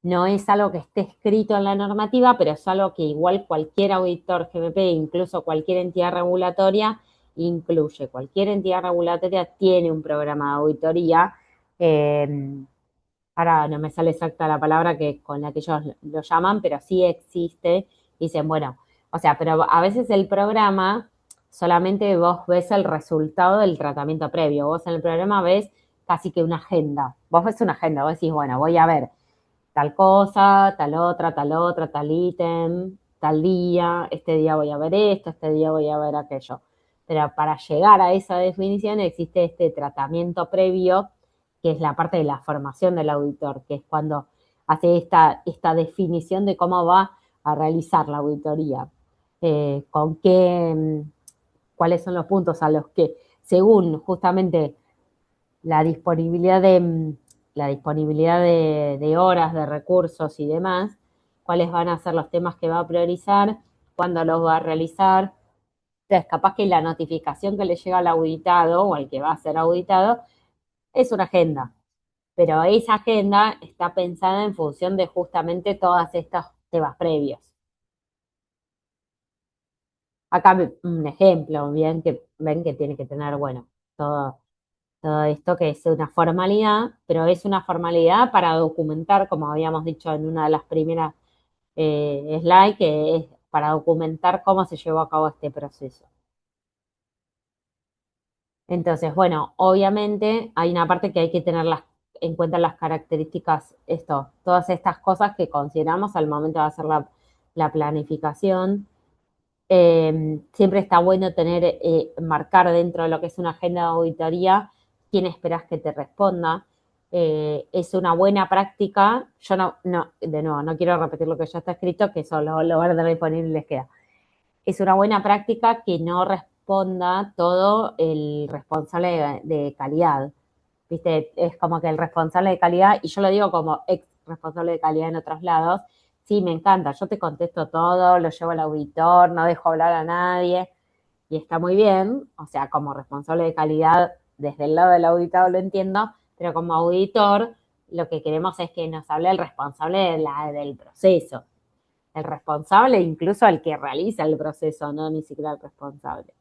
no es algo que esté escrito en la normativa, pero es algo que igual cualquier auditor GMP, incluso cualquier entidad regulatoria, incluye. Cualquier entidad regulatoria tiene un programa de auditoría. Ahora no me sale exacta la palabra con la que ellos lo llaman, pero sí existe. Dicen, bueno, o sea, pero a veces el programa solamente vos ves el resultado del tratamiento previo. Vos en el programa ves casi que una agenda. Vos ves una agenda, vos decís, bueno, voy a ver tal cosa, tal otra, tal ítem, tal día, este día voy a ver esto, este día voy a ver aquello. Pero para llegar a esa definición existe este tratamiento previo, que es la parte de la formación del auditor, que es cuando hace esta definición de cómo va a realizar la auditoría, con qué, cuáles son los puntos a los que, según justamente la disponibilidad de horas, de recursos y demás, cuáles van a ser los temas que va a priorizar, cuándo los va a realizar. Entonces, capaz que la notificación que le llega al auditado o al que va a ser auditado es una agenda, pero esa agenda está pensada en función de justamente todos estos temas previos. Acá un ejemplo, bien que ven que tiene que tener, bueno, todo esto que es una formalidad, pero es una formalidad para documentar, como habíamos dicho en una de las primeras slides, que es para documentar cómo se llevó a cabo este proceso. Entonces, bueno, obviamente hay una parte que hay que tener en cuenta las características, todas estas cosas que consideramos al momento de hacer la planificación. Siempre está bueno marcar dentro de lo que es una agenda de auditoría quién esperas que te responda. Es una buena práctica. Yo de nuevo, no quiero repetir lo que ya está escrito, que eso lo van a tener disponible y les queda. Es una buena práctica que no responda todo el responsable de calidad. ¿Viste? Es como que el responsable de calidad, y yo lo digo como ex responsable de calidad en otros lados, sí, me encanta, yo te contesto todo, lo llevo al auditor, no dejo hablar a nadie, y está muy bien, o sea, como responsable de calidad, desde el lado del auditado lo entiendo, pero como auditor, lo que queremos es que nos hable el responsable del proceso, el responsable, incluso el que realiza el proceso, no ni siquiera el responsable.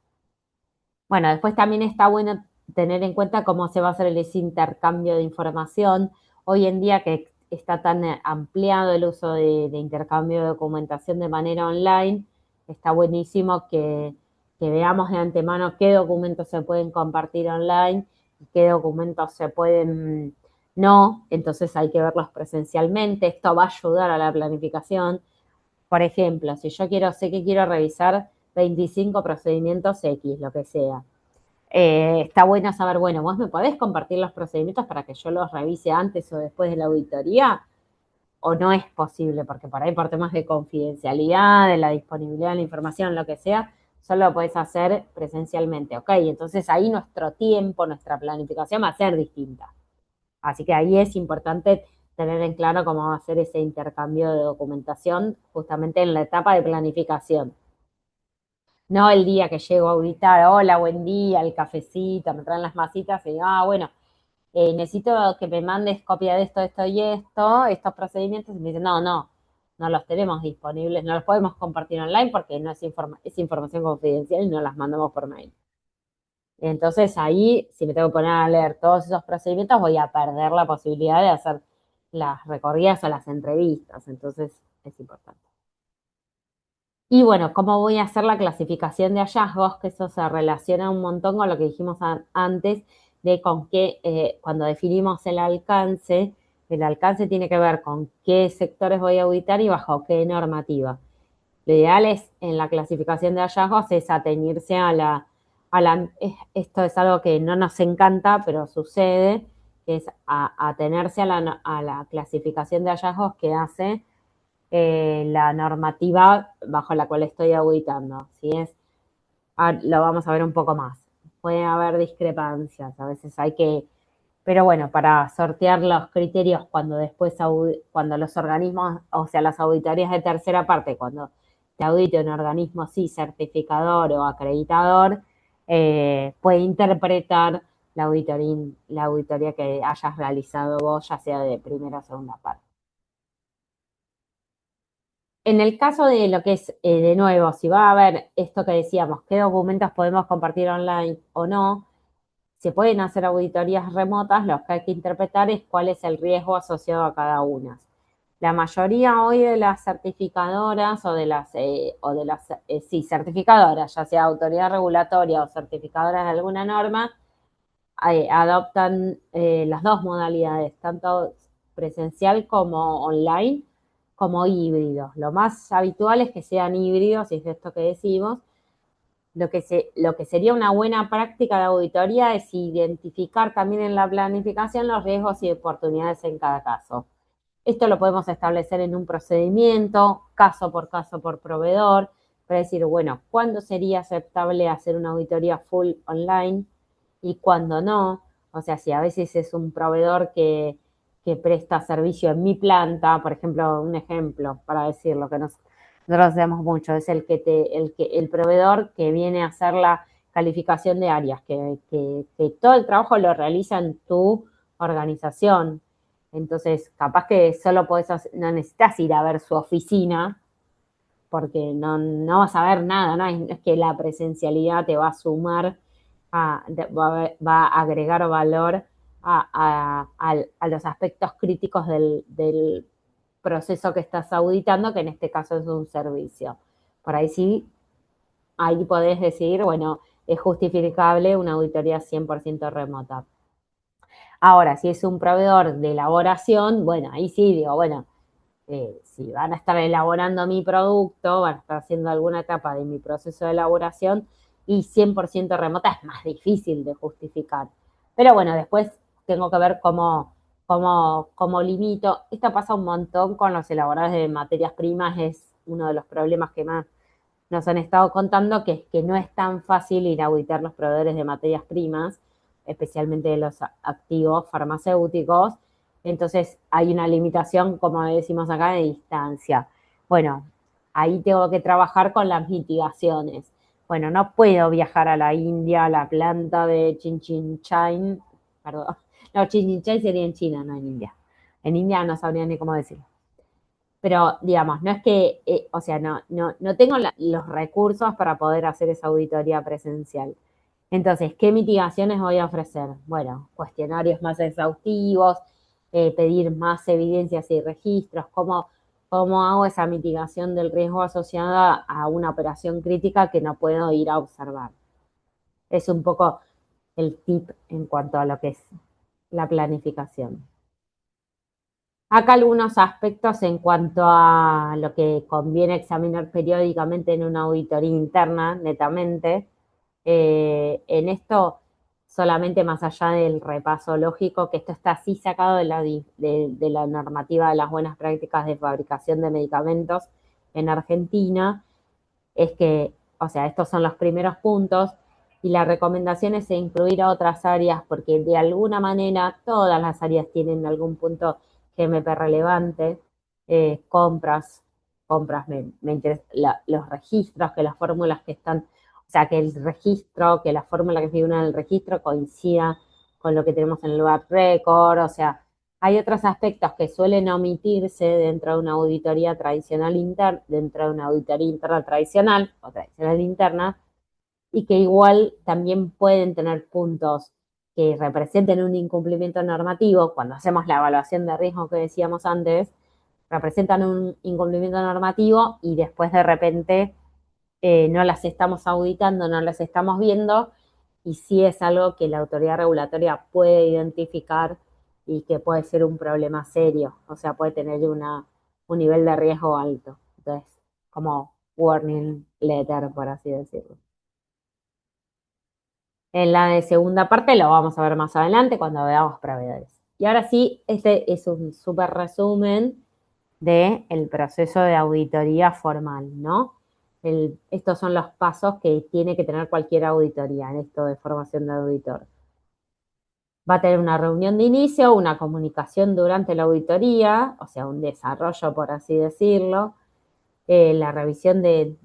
Bueno, después también está bueno tener en cuenta cómo se va a hacer ese intercambio de información. Hoy en día que está tan ampliado el uso de intercambio de documentación de manera online, está buenísimo que veamos de antemano qué documentos se pueden compartir online y qué documentos se pueden no. Entonces hay que verlos presencialmente. Esto va a ayudar a la planificación. Por ejemplo, si yo sé que quiero revisar 25 procedimientos X, lo que sea. Está bueno saber, bueno, vos me podés compartir los procedimientos para que yo los revise antes o después de la auditoría, o no es posible, porque por ahí por temas de confidencialidad, de la disponibilidad de la información, lo que sea, solo lo podés hacer presencialmente, ¿ok? Entonces ahí nuestro tiempo, nuestra planificación va a ser distinta. Así que ahí es importante tener en claro cómo va a ser ese intercambio de documentación justamente en la etapa de planificación. No el día que llego a auditar, hola, buen día, el cafecito, me traen las masitas y digo, bueno, necesito que me mandes copia de esto y esto, estos procedimientos, y me dicen, no los tenemos disponibles, no los podemos compartir online porque no es información confidencial y no las mandamos por mail. Entonces ahí, si me tengo que poner a leer todos esos procedimientos, voy a perder la posibilidad de hacer las recorridas o las entrevistas, entonces es importante. Y bueno, ¿cómo voy a hacer la clasificación de hallazgos? Que eso se relaciona un montón con lo que dijimos antes, de con qué, cuando definimos el alcance tiene que ver con qué sectores voy a auditar y bajo qué normativa. Lo ideal es, en la clasificación de hallazgos, es atenerse esto es algo que no nos encanta, pero sucede, que es atenerse a la clasificación de hallazgos que hace la normativa bajo la cual estoy auditando. Si es, lo vamos a ver un poco más. Puede haber discrepancias, a veces hay que, pero bueno, para sortear los criterios cuando después, cuando los organismos, o sea, las auditorías de tercera parte, cuando te audite un organismo sí certificador o acreditador, puede interpretar la auditoría que hayas realizado vos, ya sea de primera o segunda parte. En el caso de lo que es, de nuevo, si va a haber esto que decíamos, qué documentos podemos compartir online o no, se pueden hacer auditorías remotas, lo que hay que interpretar es cuál es el riesgo asociado a cada una. La mayoría hoy de las certificadoras sí, certificadoras, ya sea autoridad regulatoria o certificadoras de alguna norma, adoptan las dos modalidades, tanto presencial como online, como híbridos. Lo más habitual es que sean híbridos, y es esto que decimos. Lo que sería una buena práctica de auditoría es identificar también en la planificación los riesgos y oportunidades en cada caso. Esto lo podemos establecer en un procedimiento, caso por proveedor, para decir, bueno, ¿cuándo sería aceptable hacer una auditoría full online y cuándo no? O sea, si a veces es un proveedor que presta servicio en mi planta, por ejemplo, un ejemplo para decirlo, que nosotros hacemos mucho, es el proveedor que viene a hacer la calificación de áreas, que todo el trabajo lo realiza en tu organización. Entonces, capaz que solo podés hacer, no necesitas ir a ver su oficina, porque no vas a ver nada, ¿no? Es que la presencialidad te va a sumar, va a agregar valor a los aspectos críticos del proceso que estás auditando, que en este caso es un servicio. Por ahí sí, ahí podés decir, bueno, es justificable una auditoría 100% remota. Ahora, si es un proveedor de elaboración, bueno, ahí sí digo, bueno, si van a estar elaborando mi producto, van a estar haciendo alguna etapa de mi proceso de elaboración y 100% remota es más difícil de justificar. Pero bueno, después tengo que ver cómo limito. Esto pasa un montón con los elaboradores de materias primas, es uno de los problemas que más nos han estado contando, que es que no es tan fácil ir a auditar los proveedores de materias primas, especialmente de los activos farmacéuticos. Entonces hay una limitación, como decimos acá, de distancia. Bueno, ahí tengo que trabajar con las mitigaciones. Bueno, no puedo viajar a la India, a la planta de Chinchinchay, perdón, no, Chinchinchay sería en China, no en India. En India no sabría ni cómo decirlo. Pero, digamos, no es que, o sea, no tengo los recursos para poder hacer esa auditoría presencial. Entonces, ¿qué mitigaciones voy a ofrecer? Bueno, cuestionarios más exhaustivos, pedir más evidencias y registros, cómo hago esa mitigación del riesgo asociada a una operación crítica que no puedo ir a observar. Es un poco el tip en cuanto a lo que es la planificación. Acá algunos aspectos en cuanto a lo que conviene examinar periódicamente en una auditoría interna, netamente. En esto, solamente más allá del repaso lógico, que esto está así sacado de la normativa de las buenas prácticas de fabricación de medicamentos en Argentina, es que, o sea, estos son los primeros puntos y la recomendación es incluir a otras áreas porque de alguna manera todas las áreas tienen algún punto GMP relevante, compras, me interesa, los registros, que las fórmulas que están, o sea, que el registro, que la fórmula que figura en el registro coincida con lo que tenemos en el web record, o sea, hay otros aspectos que suelen omitirse dentro de una auditoría tradicional interna, dentro de una auditoría interna tradicional o tradicional interna, y que igual también pueden tener puntos que representen un incumplimiento normativo. Cuando hacemos la evaluación de riesgo que decíamos antes, representan un incumplimiento normativo y después de repente no las estamos auditando, no las estamos viendo, y sí es algo que la autoridad regulatoria puede identificar y que puede ser un problema serio, o sea, puede tener un nivel de riesgo alto. Entonces, como warning letter, por así decirlo. En la de segunda parte lo vamos a ver más adelante cuando veamos proveedores. Y ahora sí, este es un súper resumen del proceso de auditoría formal, ¿no? Estos son los pasos que tiene que tener cualquier auditoría en esto de formación de auditor. Va a tener una reunión de inicio, una comunicación durante la auditoría, o sea, un desarrollo, por así decirlo, la revisión de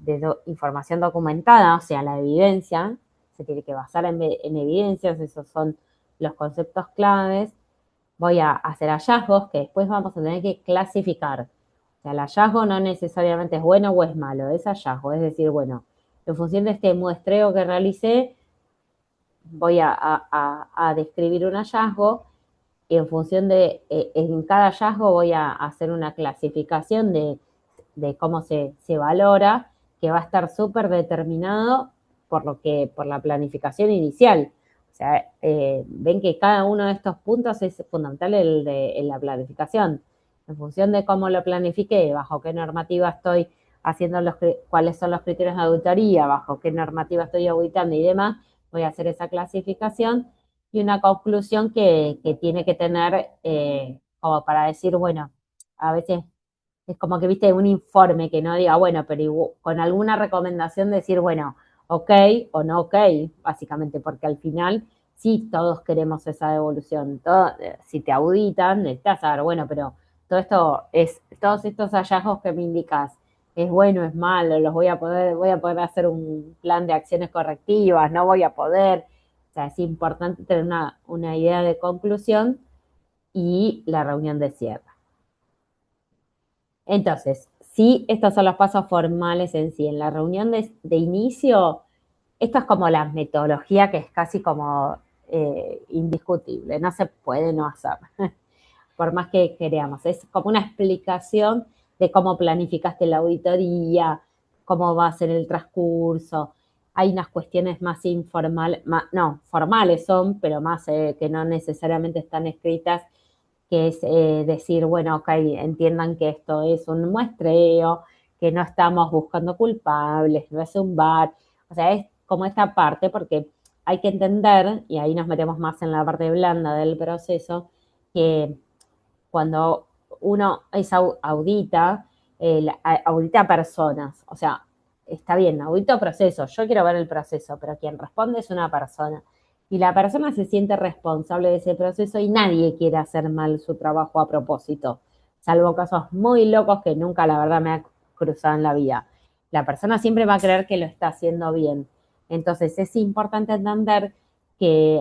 información documentada, o sea, la evidencia, se tiene que basar en evidencias, esos son los conceptos claves. Voy a hacer hallazgos que después vamos a tener que clasificar. O sea, el hallazgo no necesariamente es bueno o es malo, es hallazgo. Es decir, bueno, en función de este muestreo que realicé, voy a describir un hallazgo y en función de, en cada hallazgo voy a hacer una clasificación de cómo se valora, que va a estar súper determinado por la planificación inicial. O sea, ven que cada uno de estos puntos es fundamental en la planificación. En función de cómo lo planifique, bajo qué normativa estoy haciendo cuáles son los criterios de auditoría, bajo qué normativa estoy auditando y demás, voy a hacer esa clasificación y una conclusión que tiene que tener como para decir, bueno, a veces es como que viste un informe que no diga, bueno, pero con alguna recomendación decir, bueno, ok o no ok, básicamente, porque al final sí todos queremos esa devolución. Si te auditan, necesitas saber, bueno, pero todos estos hallazgos que me indicas, es bueno, es malo, voy a poder hacer un plan de acciones correctivas, no voy a poder. O sea, es importante tener una idea de conclusión y la reunión de cierre. Entonces, sí, estos son los pasos formales en sí. En la reunión de inicio, esto es como la metodología que es casi como indiscutible, no se puede no hacer, por más que queramos. Es como una explicación de cómo planificaste la auditoría, cómo va a ser el transcurso. Hay unas cuestiones más informales, no, formales son, pero más que no necesariamente están escritas, que es decir, bueno, ok, entiendan que esto es un muestreo, que no estamos buscando culpables, no es un bar, o sea, es como esta parte, porque hay que entender, y ahí nos metemos más en la parte blanda del proceso, que cuando uno audita, audita personas, o sea, está bien, audito procesos, yo quiero ver el proceso, pero quien responde es una persona. Y la persona se siente responsable de ese proceso y nadie quiere hacer mal su trabajo a propósito, salvo casos muy locos que nunca la verdad me ha cruzado en la vida. La persona siempre va a creer que lo está haciendo bien. Entonces es importante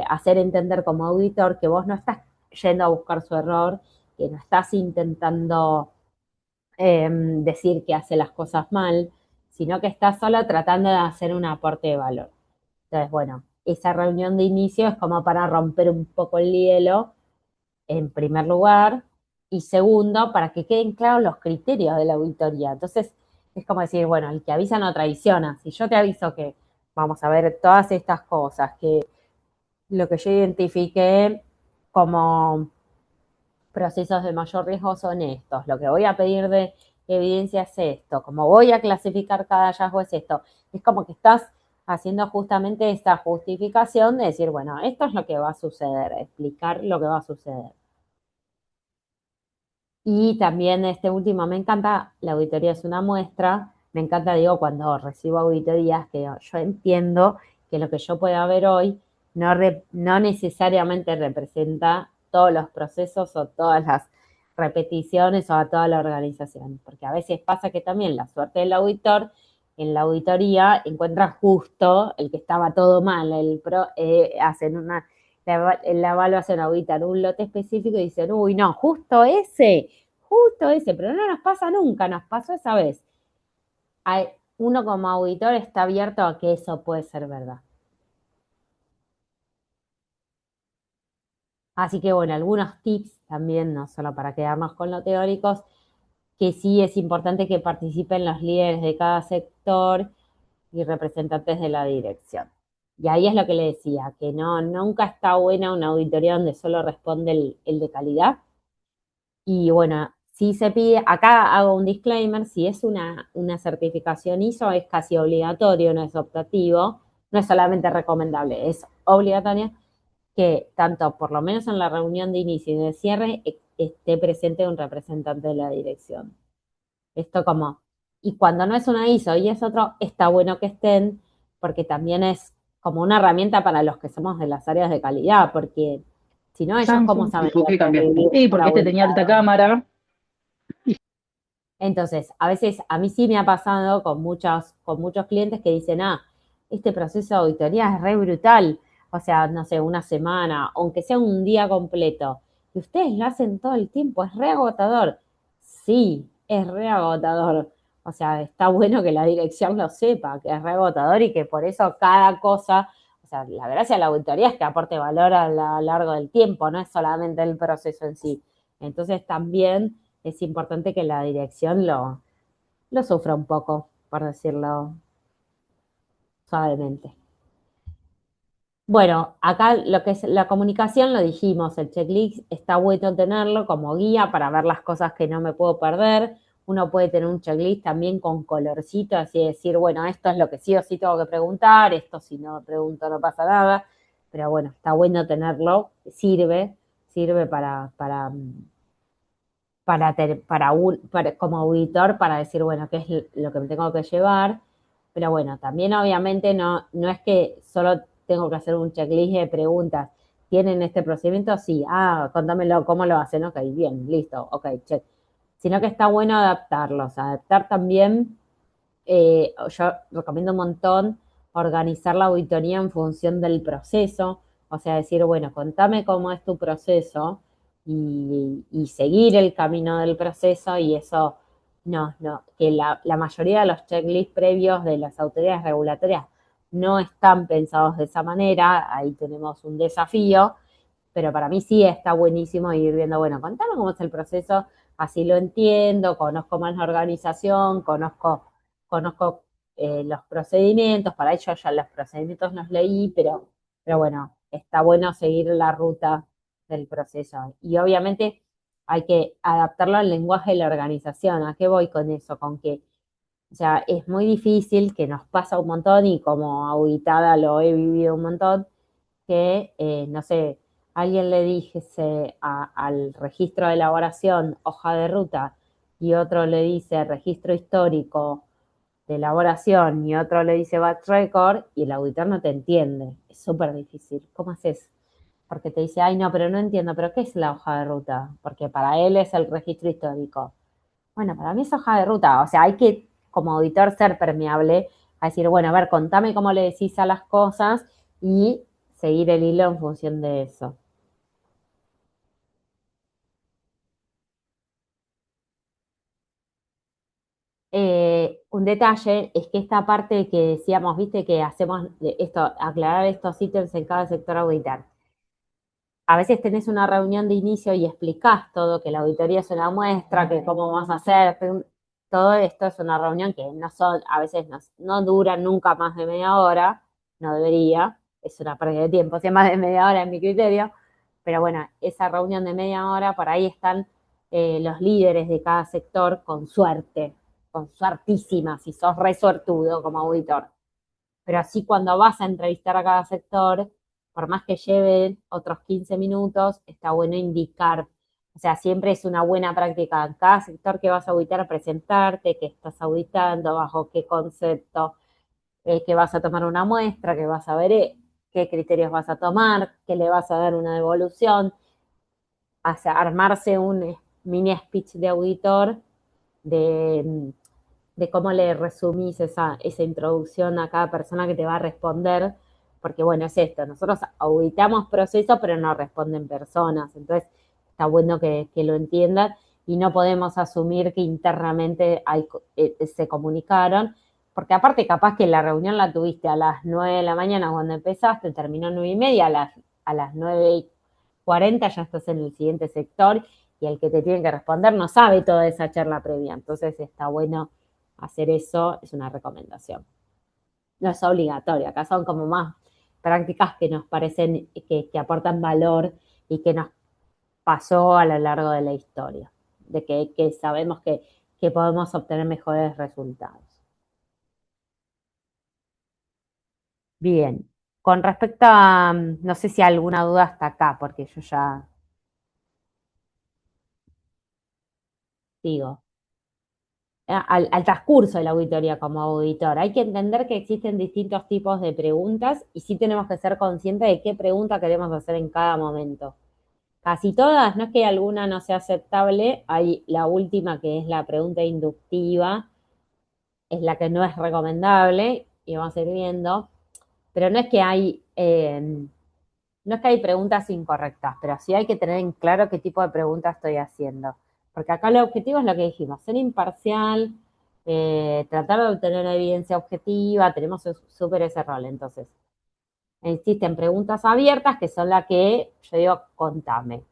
hacer entender como auditor que vos no estás yendo a buscar su error, que no estás intentando decir que hace las cosas mal, sino que estás solo tratando de hacer un aporte de valor. Entonces, bueno, esa reunión de inicio es como para romper un poco el hielo, en primer lugar, y segundo, para que queden claros los criterios de la auditoría. Entonces, es como decir, bueno, el que avisa no traiciona. Si yo te aviso que vamos a ver todas estas cosas, que lo que yo identifiqué como procesos de mayor riesgo son estos, lo que voy a pedir de evidencia es esto, como voy a clasificar cada hallazgo es esto. Es como que estás haciendo justamente esta justificación de decir, bueno, esto es lo que va a suceder, explicar lo que va a suceder. Y también este último, me encanta, la auditoría es una muestra, me encanta, digo, cuando recibo auditorías, que yo entiendo que lo que yo pueda ver hoy no necesariamente representa todos los procesos o todas las repeticiones o a toda la organización, porque a veces pasa que también la suerte del auditor en la auditoría encuentra justo el que estaba todo mal, hacen la evaluación auditan un lote específico y dicen, uy, no, justo ese, pero no nos pasa nunca, nos pasó esa vez. Uno como auditor está abierto a que eso puede ser verdad. Así que bueno, algunos tips también, no solo para quedarnos con lo teóricos, que sí es importante que participen los líderes de cada sector y representantes de la dirección. Y ahí es lo que le decía, que no, nunca está buena una auditoría donde solo responde el de calidad. Y bueno, si se pide, acá hago un disclaimer, si es una certificación ISO es casi obligatorio, no es optativo, no es solamente recomendable, es obligatoria que tanto por lo menos en la reunión de inicio y de cierre esté presente un representante de la dirección. Esto como, y cuando no es una ISO y es otro, está bueno que estén, porque también es como una herramienta para los que somos de las áreas de calidad, porque si no, ellos cómo Samsung. ¿Y saben por qué cambiaste? que Y está porque este tenía alta auditado. cámara. Entonces, a veces a mí sí me ha pasado con muchos clientes que dicen, este proceso de auditoría es re brutal, o sea, no sé, una semana, aunque sea un día completo, y ustedes lo hacen todo el tiempo, es re agotador. Sí, es re agotador. O sea, está bueno que la dirección lo sepa, que es re agotador y que por eso cada cosa, o sea, la gracia de la auditoría es que aporte valor a lo largo del tiempo, no es solamente el proceso en sí. Entonces también es importante que la dirección lo sufra un poco, por decirlo suavemente. Bueno, acá lo que es la comunicación lo dijimos, el checklist está bueno tenerlo como guía para ver las cosas que no me puedo perder. Uno puede tener un checklist también con colorcito, así decir, bueno, esto es lo que sí o sí tengo que preguntar, esto si no pregunto no pasa nada, pero bueno, está bueno tenerlo, sirve como auditor para decir, bueno, qué es lo que me tengo que llevar. Pero bueno, también obviamente no es que solo tengo que hacer un checklist de preguntas. ¿Tienen este procedimiento? Sí. Contámelo, ¿cómo lo hacen? Ok, bien, listo, ok, check. Sino que está bueno adaptarlos. Adaptar también, yo recomiendo un montón organizar la auditoría en función del proceso. O sea, decir, bueno, contame cómo es tu proceso y seguir el camino del proceso y eso, no, que la mayoría de los checklists previos de las autoridades regulatorias no están pensados de esa manera, ahí tenemos un desafío, pero para mí sí está buenísimo ir viendo, bueno, contame cómo es el proceso, así lo entiendo, conozco más la organización, conozco los procedimientos, para ello ya los procedimientos los leí, pero bueno, está bueno seguir la ruta del proceso. Y obviamente hay que adaptarlo al lenguaje de la organización. ¿A qué voy con eso? Con que, o sea, es muy difícil, que nos pasa un montón y como auditada lo he vivido un montón, que, no sé, alguien le dijese al registro de elaboración hoja de ruta y otro le dice registro histórico de elaboración y otro le dice batch record y el auditor no te entiende. Es súper difícil. ¿Cómo haces? Porque te dice, ay, no, pero no entiendo, pero ¿qué es la hoja de ruta? Porque para él es el registro histórico. Bueno, para mí es hoja de ruta. O sea, hay que, como auditor, ser permeable a decir, bueno, a ver, contame cómo le decís a las cosas y seguir el hilo en función de eso. Un detalle es que esta parte que decíamos, viste, que hacemos esto, aclarar estos ítems en cada sector auditar. A veces tenés una reunión de inicio y explicás todo, que la auditoría es una muestra, que cómo vamos a hacer, todo esto es una reunión que no son, a veces no dura nunca más de media hora, no debería, es una pérdida de tiempo, si es más de media hora en mi criterio, pero bueno, esa reunión de media hora, por ahí están los líderes de cada sector con suertísima, si sos re suertudo como auditor. Pero así cuando vas a entrevistar a cada sector, por más que lleve otros 15 minutos, está bueno indicar, o sea, siempre es una buena práctica en cada sector que vas a auditar, presentarte, que estás auditando, bajo qué concepto, que vas a tomar una muestra, que vas a ver qué criterios vas a tomar, que le vas a dar una devolución, armarse un mini speech de auditor de, de cómo le resumís esa introducción a cada persona que te va a responder, porque bueno, es esto, nosotros auditamos procesos, pero no responden personas, entonces está bueno que lo entiendan y no podemos asumir que internamente se comunicaron, porque aparte capaz que la reunión la tuviste a las 9 de la mañana cuando empezaste, terminó 9:30, a las 9:40 ya estás en el siguiente sector y el que te tiene que responder no sabe toda esa charla previa, entonces está bueno hacer eso, es una recomendación. No es obligatorio, acá son como más prácticas que nos parecen que aportan valor y que nos pasó a lo largo de la historia, de que sabemos que podemos obtener mejores resultados. Bien, con respecto a, no sé si hay alguna duda hasta acá, porque yo ya digo, al transcurso de la auditoría como auditor. Hay que entender que existen distintos tipos de preguntas y sí tenemos que ser conscientes de qué pregunta queremos hacer en cada momento. Casi todas, no es que alguna no sea aceptable, hay la última que es la pregunta inductiva, es la que no es recomendable y vamos a ir viendo, pero no es que hay preguntas incorrectas, pero sí hay que tener en claro qué tipo de pregunta estoy haciendo. Porque acá el objetivo es lo que dijimos, ser imparcial, tratar de obtener evidencia objetiva, tenemos súper ese rol. Entonces, existen preguntas abiertas que son las que yo digo, contame.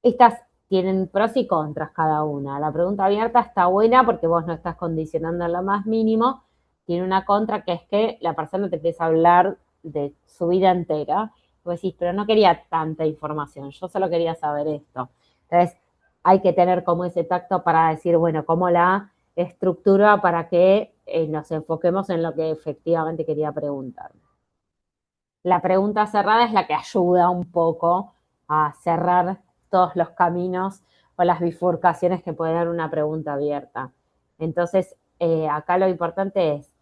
Estas tienen pros y contras cada una. La pregunta abierta está buena porque vos no estás condicionando en lo más mínimo. Tiene una contra que es que la persona te empieza a hablar de su vida entera. Vos decís, pero no quería tanta información, yo solo quería saber esto. Entonces, hay que tener como ese tacto para decir, bueno, cómo la estructura para que nos enfoquemos en lo que efectivamente quería preguntar. La pregunta cerrada es la que ayuda un poco a cerrar todos los caminos o las bifurcaciones que puede dar una pregunta abierta. Entonces, acá lo importante es,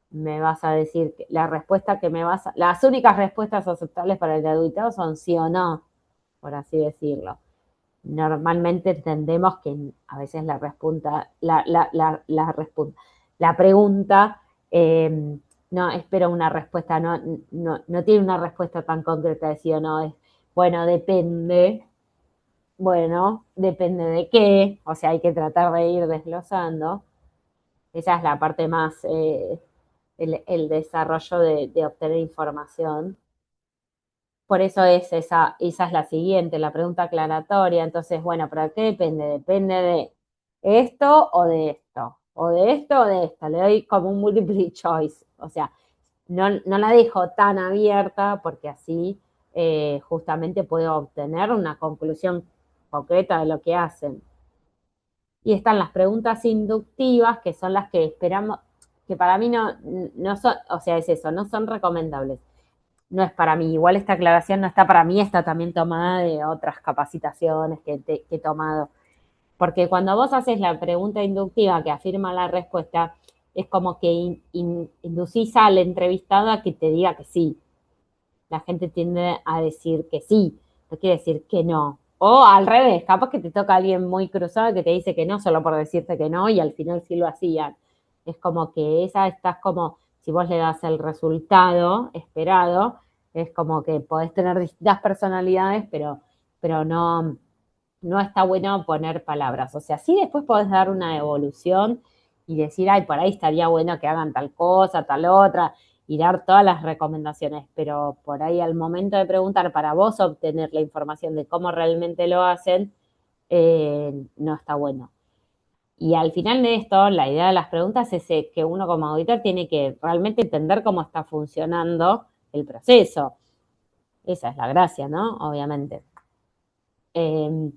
me vas a decir, la respuesta que me vas a, las únicas respuestas aceptables para el auditado son sí o no, por así decirlo. Normalmente entendemos que a veces la pregunta no espera una respuesta, no tiene una respuesta tan concreta de sí o no, es, bueno, depende de qué, o sea, hay que tratar de ir desglosando. Esa es la parte más, el desarrollo de obtener información. Por eso esa es la siguiente, la pregunta aclaratoria. Entonces, bueno, ¿pero qué depende? Depende de esto o de esto, o de esto o de esto. Le doy como un multiple choice. O sea, no la dejo tan abierta porque así justamente puedo obtener una conclusión concreta de lo que hacen. Y están las preguntas inductivas, que son las que esperamos, que para mí no son, o sea, es eso, no son recomendables, no es para mí. Igual esta aclaración no está para mí, está también tomada de otras capacitaciones que he tomado. Porque cuando vos haces la pregunta inductiva que afirma la respuesta, es como que inducís al entrevistado a que te diga que sí. La gente tiende a decir que sí, no quiere decir que no. O al revés, capaz que te toca alguien muy cruzado que te dice que no solo por decirte que no y al final sí lo hacían. Es como que esa estás como, si vos le das el resultado esperado, es como que podés tener distintas personalidades, pero no está bueno poner palabras. O sea, sí después podés dar una evolución y decir, ay, por ahí estaría bueno que hagan tal cosa, tal otra, y dar todas las recomendaciones, pero por ahí al momento de preguntar para vos obtener la información de cómo realmente lo hacen, no está bueno. Y al final de esto, la idea de las preguntas es que uno como auditor tiene que realmente entender cómo está funcionando el proceso. Esa es la gracia, ¿no? Obviamente. Eh,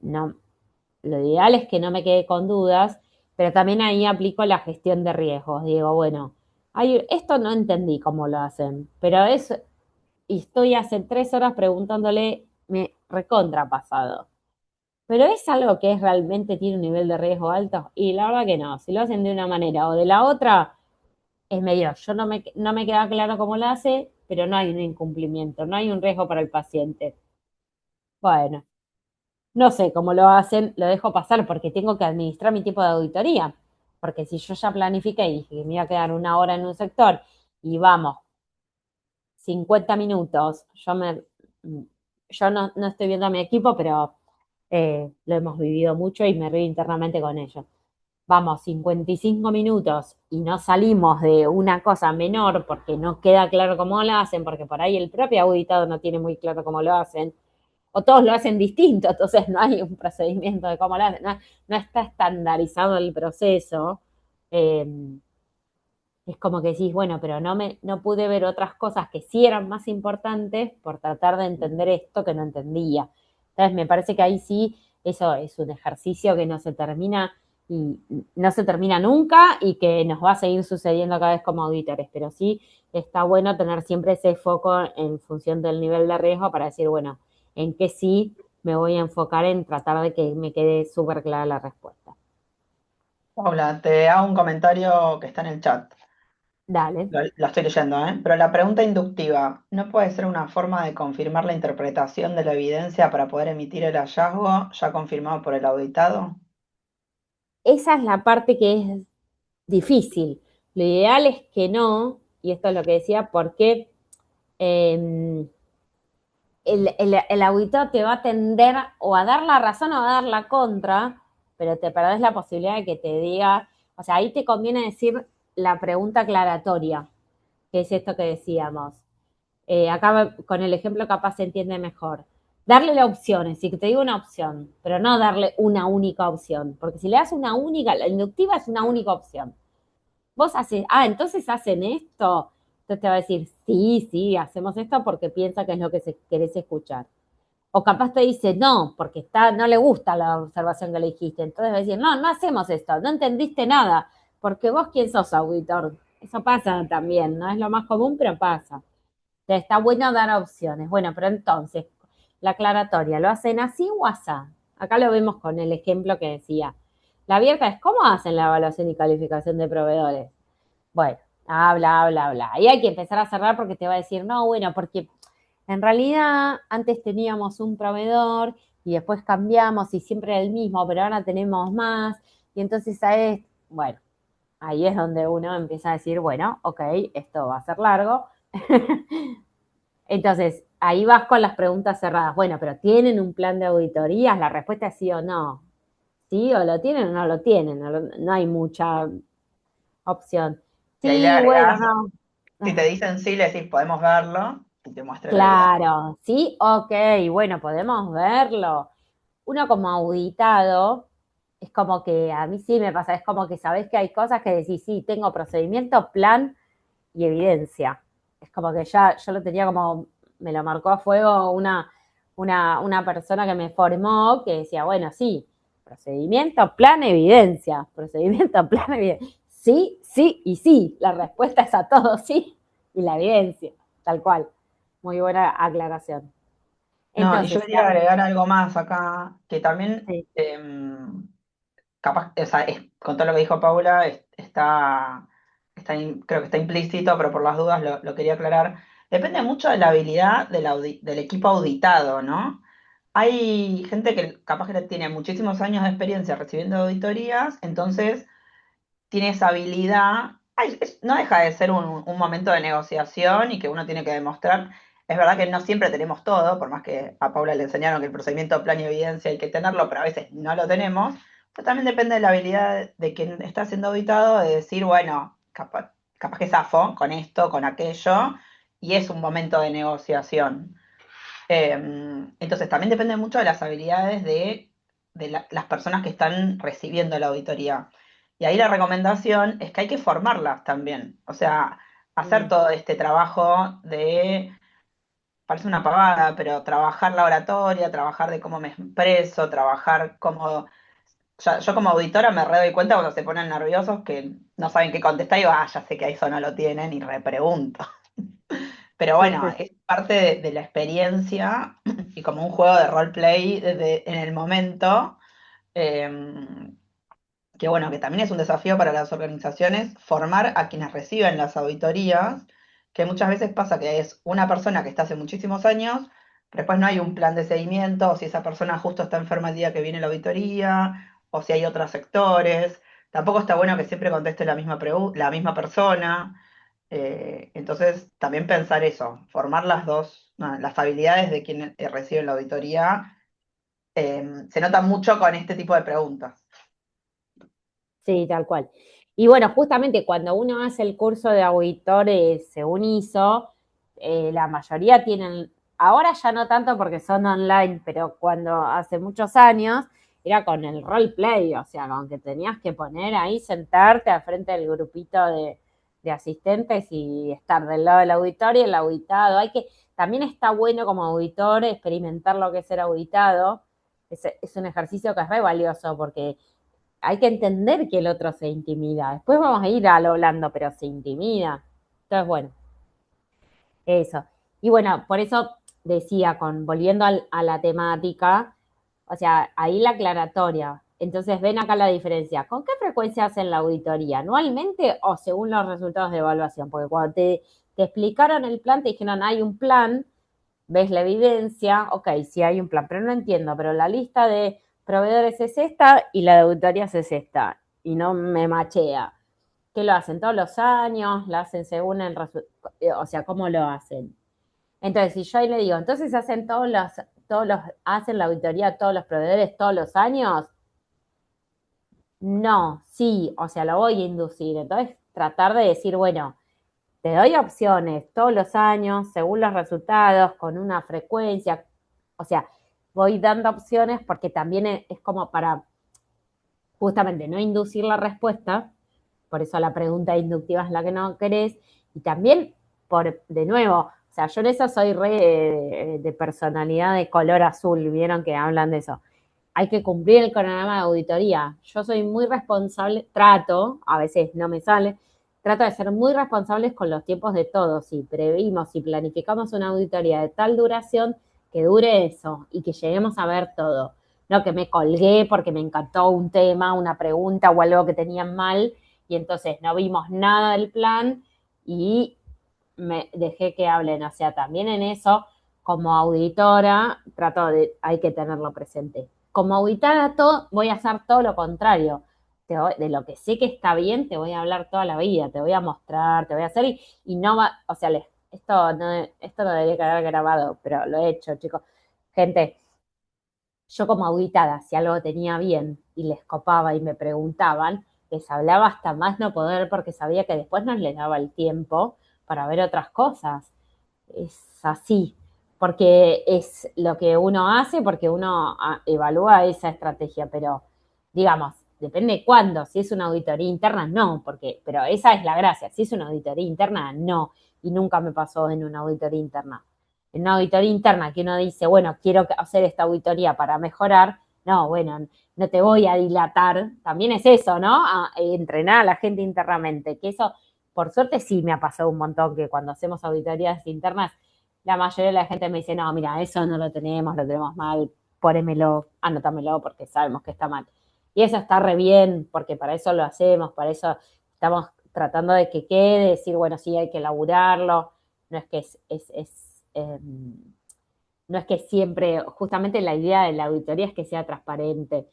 no, lo ideal es que no me quede con dudas, pero también ahí aplico la gestión de riesgos. Digo, bueno, esto no entendí cómo lo hacen, pero y estoy hace 3 horas preguntándole, me recontra pasado. Pero es algo que realmente tiene un nivel de riesgo alto y la verdad que no, si lo hacen de una manera o de la otra, es medio, yo no me queda claro cómo lo hace, pero no hay un incumplimiento, no hay un riesgo para el paciente. Bueno, no sé cómo lo hacen, lo dejo pasar porque tengo que administrar mi tipo de auditoría. Porque si yo ya planifiqué y dije que me iba a quedar 1 hora en un sector y vamos, 50 minutos, yo no estoy viendo a mi equipo, pero lo hemos vivido mucho y me río internamente con ellos. Vamos, 55 minutos y no salimos de una cosa menor porque no queda claro cómo lo hacen, porque por ahí el propio auditado no tiene muy claro cómo lo hacen o todos lo hacen distinto, entonces no hay un procedimiento de cómo lo hacen, no está estandarizado el proceso. Eh, es como que decís, bueno, pero no pude ver otras cosas que sí eran más importantes por tratar de entender esto que no entendía. Entonces me parece que ahí sí, eso es un ejercicio que y no se termina nunca y que nos va a seguir sucediendo cada vez como auditores, pero sí está bueno tener siempre ese foco en función del nivel de riesgo para decir, bueno, en qué sí me voy a enfocar en tratar de que me quede súper clara la respuesta. Paula, te hago un comentario que está en el chat. Dale. Lo estoy leyendo, ¿eh? Pero la pregunta inductiva, ¿no puede ser una forma de confirmar la interpretación de la evidencia para poder emitir el hallazgo ya confirmado por el auditado? Esa es la parte que es difícil. Lo ideal es que no, y esto es lo que decía, porque eh, el auditor te va a tender o a dar la razón o a dar la contra, pero te perdés la posibilidad de que te diga, o sea, ahí te conviene decir la pregunta aclaratoria, que es esto que decíamos. Acá con el ejemplo capaz se entiende mejor. Darle la opción, si te digo una opción, pero no darle una única opción, porque si le das una única, la inductiva es una única opción. Vos haces, entonces hacen esto. Entonces te va a decir, sí, sí, hacemos esto porque piensa que es lo que querés escuchar. O capaz te dice, no, porque no le gusta la observación que le dijiste. Entonces va a decir, no, no hacemos esto, no entendiste nada, porque vos quién sos auditor. Eso pasa también, no es lo más común, pero pasa. Entonces está bueno dar opciones. Bueno, pero entonces, la aclaratoria, ¿lo hacen así o asá? Acá lo vemos con el ejemplo que decía. La abierta es, ¿cómo hacen la evaluación y calificación de proveedores? Bueno, habla, habla, habla. Y hay que empezar a cerrar porque te va a decir, no, bueno, porque en realidad antes teníamos un proveedor y después cambiamos y siempre era el mismo, pero ahora tenemos más. Y entonces bueno, ahí es donde uno empieza a decir, bueno, ok, esto va a ser largo. Entonces, ahí vas con las preguntas cerradas. Bueno, pero ¿tienen un plan de auditorías? La respuesta es sí o no. Sí o lo tienen o no lo tienen. No hay mucha opción. Y ahí le Sí, bueno, agregás, no. si te dicen sí, le decís podemos verlo y te muestra la evidencia. Claro, sí, ok, bueno, podemos verlo. Uno como auditado, es como que a mí sí me pasa, es como que sabés que hay cosas que decís, sí, tengo procedimiento, plan y evidencia. Es como que ya yo lo tenía como, me lo marcó a fuego una persona que me formó, que decía, bueno, sí, procedimiento, plan, evidencia, procedimiento, plan, evidencia. Sí, sí y sí. La respuesta es a todo sí y la evidencia, tal cual. Muy buena aclaración. No, y yo Entonces, quería agregar algo más acá, que también, sí, capaz, o sea, con todo lo que dijo Paula, creo que está implícito, pero por las dudas lo quería aclarar. Depende mucho de la habilidad del equipo auditado, ¿no? Hay gente que capaz que tiene muchísimos años de experiencia recibiendo auditorías, entonces tiene esa habilidad. No deja de ser un momento de negociación y que uno tiene que demostrar. Es verdad que no siempre tenemos todo, por más que a Paula le enseñaron que el procedimiento plan y evidencia hay que tenerlo, pero a veces no lo tenemos. Pero también depende de la habilidad de quien está siendo auditado de decir, bueno, capaz que zafo con esto, con aquello, y es un momento de negociación. Entonces también depende mucho de las habilidades de las personas que están recibiendo la auditoría. Y ahí la recomendación es que hay que formarlas también. O sea, hacer mm, todo este trabajo parece una pavada, pero trabajar la oratoria, trabajar de cómo me expreso, trabajar cómo... Yo como auditora me re doy cuenta cuando se ponen nerviosos que no saben qué contestar y digo, ya sé que eso no lo tienen y repregunto. Pero bueno, es parte de la experiencia y como un juego de roleplay en el momento, eh, que bueno, que también es un desafío para las organizaciones formar a quienes reciben las auditorías, que muchas veces pasa que es una persona que está hace muchísimos años, pero después no hay un plan de seguimiento, o si esa persona justo está enferma el día que viene la auditoría, o si hay otros sectores. Tampoco está bueno que siempre conteste la misma persona. Entonces, también pensar eso, formar las habilidades de quienes reciben la auditoría, se nota mucho con este tipo de preguntas. sí, tal cual. Y bueno, justamente cuando uno hace el curso de auditores según ISO, la mayoría tienen, ahora ya no tanto porque son online, pero cuando hace muchos años era con el roleplay, o sea, con que tenías que poner ahí, sentarte al frente del grupito de asistentes y estar del lado del auditor y el auditado. También está bueno como auditor experimentar lo que es ser auditado. Es un ejercicio que es re valioso porque hay que entender que el otro se intimida. Después vamos a ir a lo blando, pero se intimida. Entonces, bueno, eso. Y bueno, por eso decía, volviendo a la temática, o sea, ahí la aclaratoria. Entonces, ven acá la diferencia. ¿Con qué frecuencia hacen la auditoría? ¿Anualmente o según los resultados de evaluación? Porque cuando te explicaron el plan, te dijeron, hay un plan, ves la evidencia, ok, sí hay un plan, pero no entiendo, pero la lista de proveedores es esta y la de auditorías es esta, y no me machea. ¿Qué lo hacen todos los años? ¿Lo hacen según el resultado? O sea, ¿cómo lo hacen? Entonces, si yo ahí le digo, entonces hacen hacen la auditoría a todos los proveedores todos los años, no, sí, o sea, lo voy a inducir. Entonces, tratar de decir, bueno, te doy opciones todos los años, según los resultados, con una frecuencia. O sea, voy dando opciones porque también es como para justamente no inducir la respuesta, por eso la pregunta inductiva es la que no querés, y también, de nuevo, o sea, yo en eso soy re de personalidad de color azul, vieron que hablan de eso. Hay que cumplir el cronograma de auditoría. Yo soy muy responsable, trato, a veces no me sale, trato de ser muy responsables con los tiempos de todos. Si previmos, si planificamos una auditoría de tal duración, que dure eso y que lleguemos a ver todo. No que me colgué porque me encantó un tema, una pregunta o algo que tenían mal y entonces no vimos nada del plan y me dejé que hablen. O sea, también en eso, como auditora, hay que tenerlo presente. Como auditora, voy a hacer todo lo contrario. De lo que sé que está bien, te voy a hablar toda la vida, te voy a mostrar, te voy a hacer y no va, o sea, esto no debería quedar grabado, pero lo he hecho, chicos. Gente, yo como auditada, si algo tenía bien y les copaba y me preguntaban, les hablaba hasta más no poder porque sabía que después no les daba el tiempo para ver otras cosas. Es así, porque es lo que uno hace, porque uno evalúa esa estrategia, pero digamos, depende cuándo. Si es una auditoría interna, no, pero esa es la gracia. Si es una auditoría interna, no. Y nunca me pasó en una auditoría interna. En una auditoría interna que uno dice, bueno, quiero hacer esta auditoría para mejorar, no, bueno, no te voy a dilatar. También es eso, ¿no? Entrenar a la gente internamente, que eso, por suerte, sí me ha pasado un montón, que cuando hacemos auditorías internas, la mayoría de la gente me dice, no, mira, eso no lo tenemos mal, ponémelo, anótamelo porque sabemos que está mal. Y eso está re bien, porque para eso lo hacemos, para eso estamos tratando de que quede, decir, bueno, sí, hay que elaborarlo, no es que no es que siempre, justamente la idea de la auditoría es que sea transparente.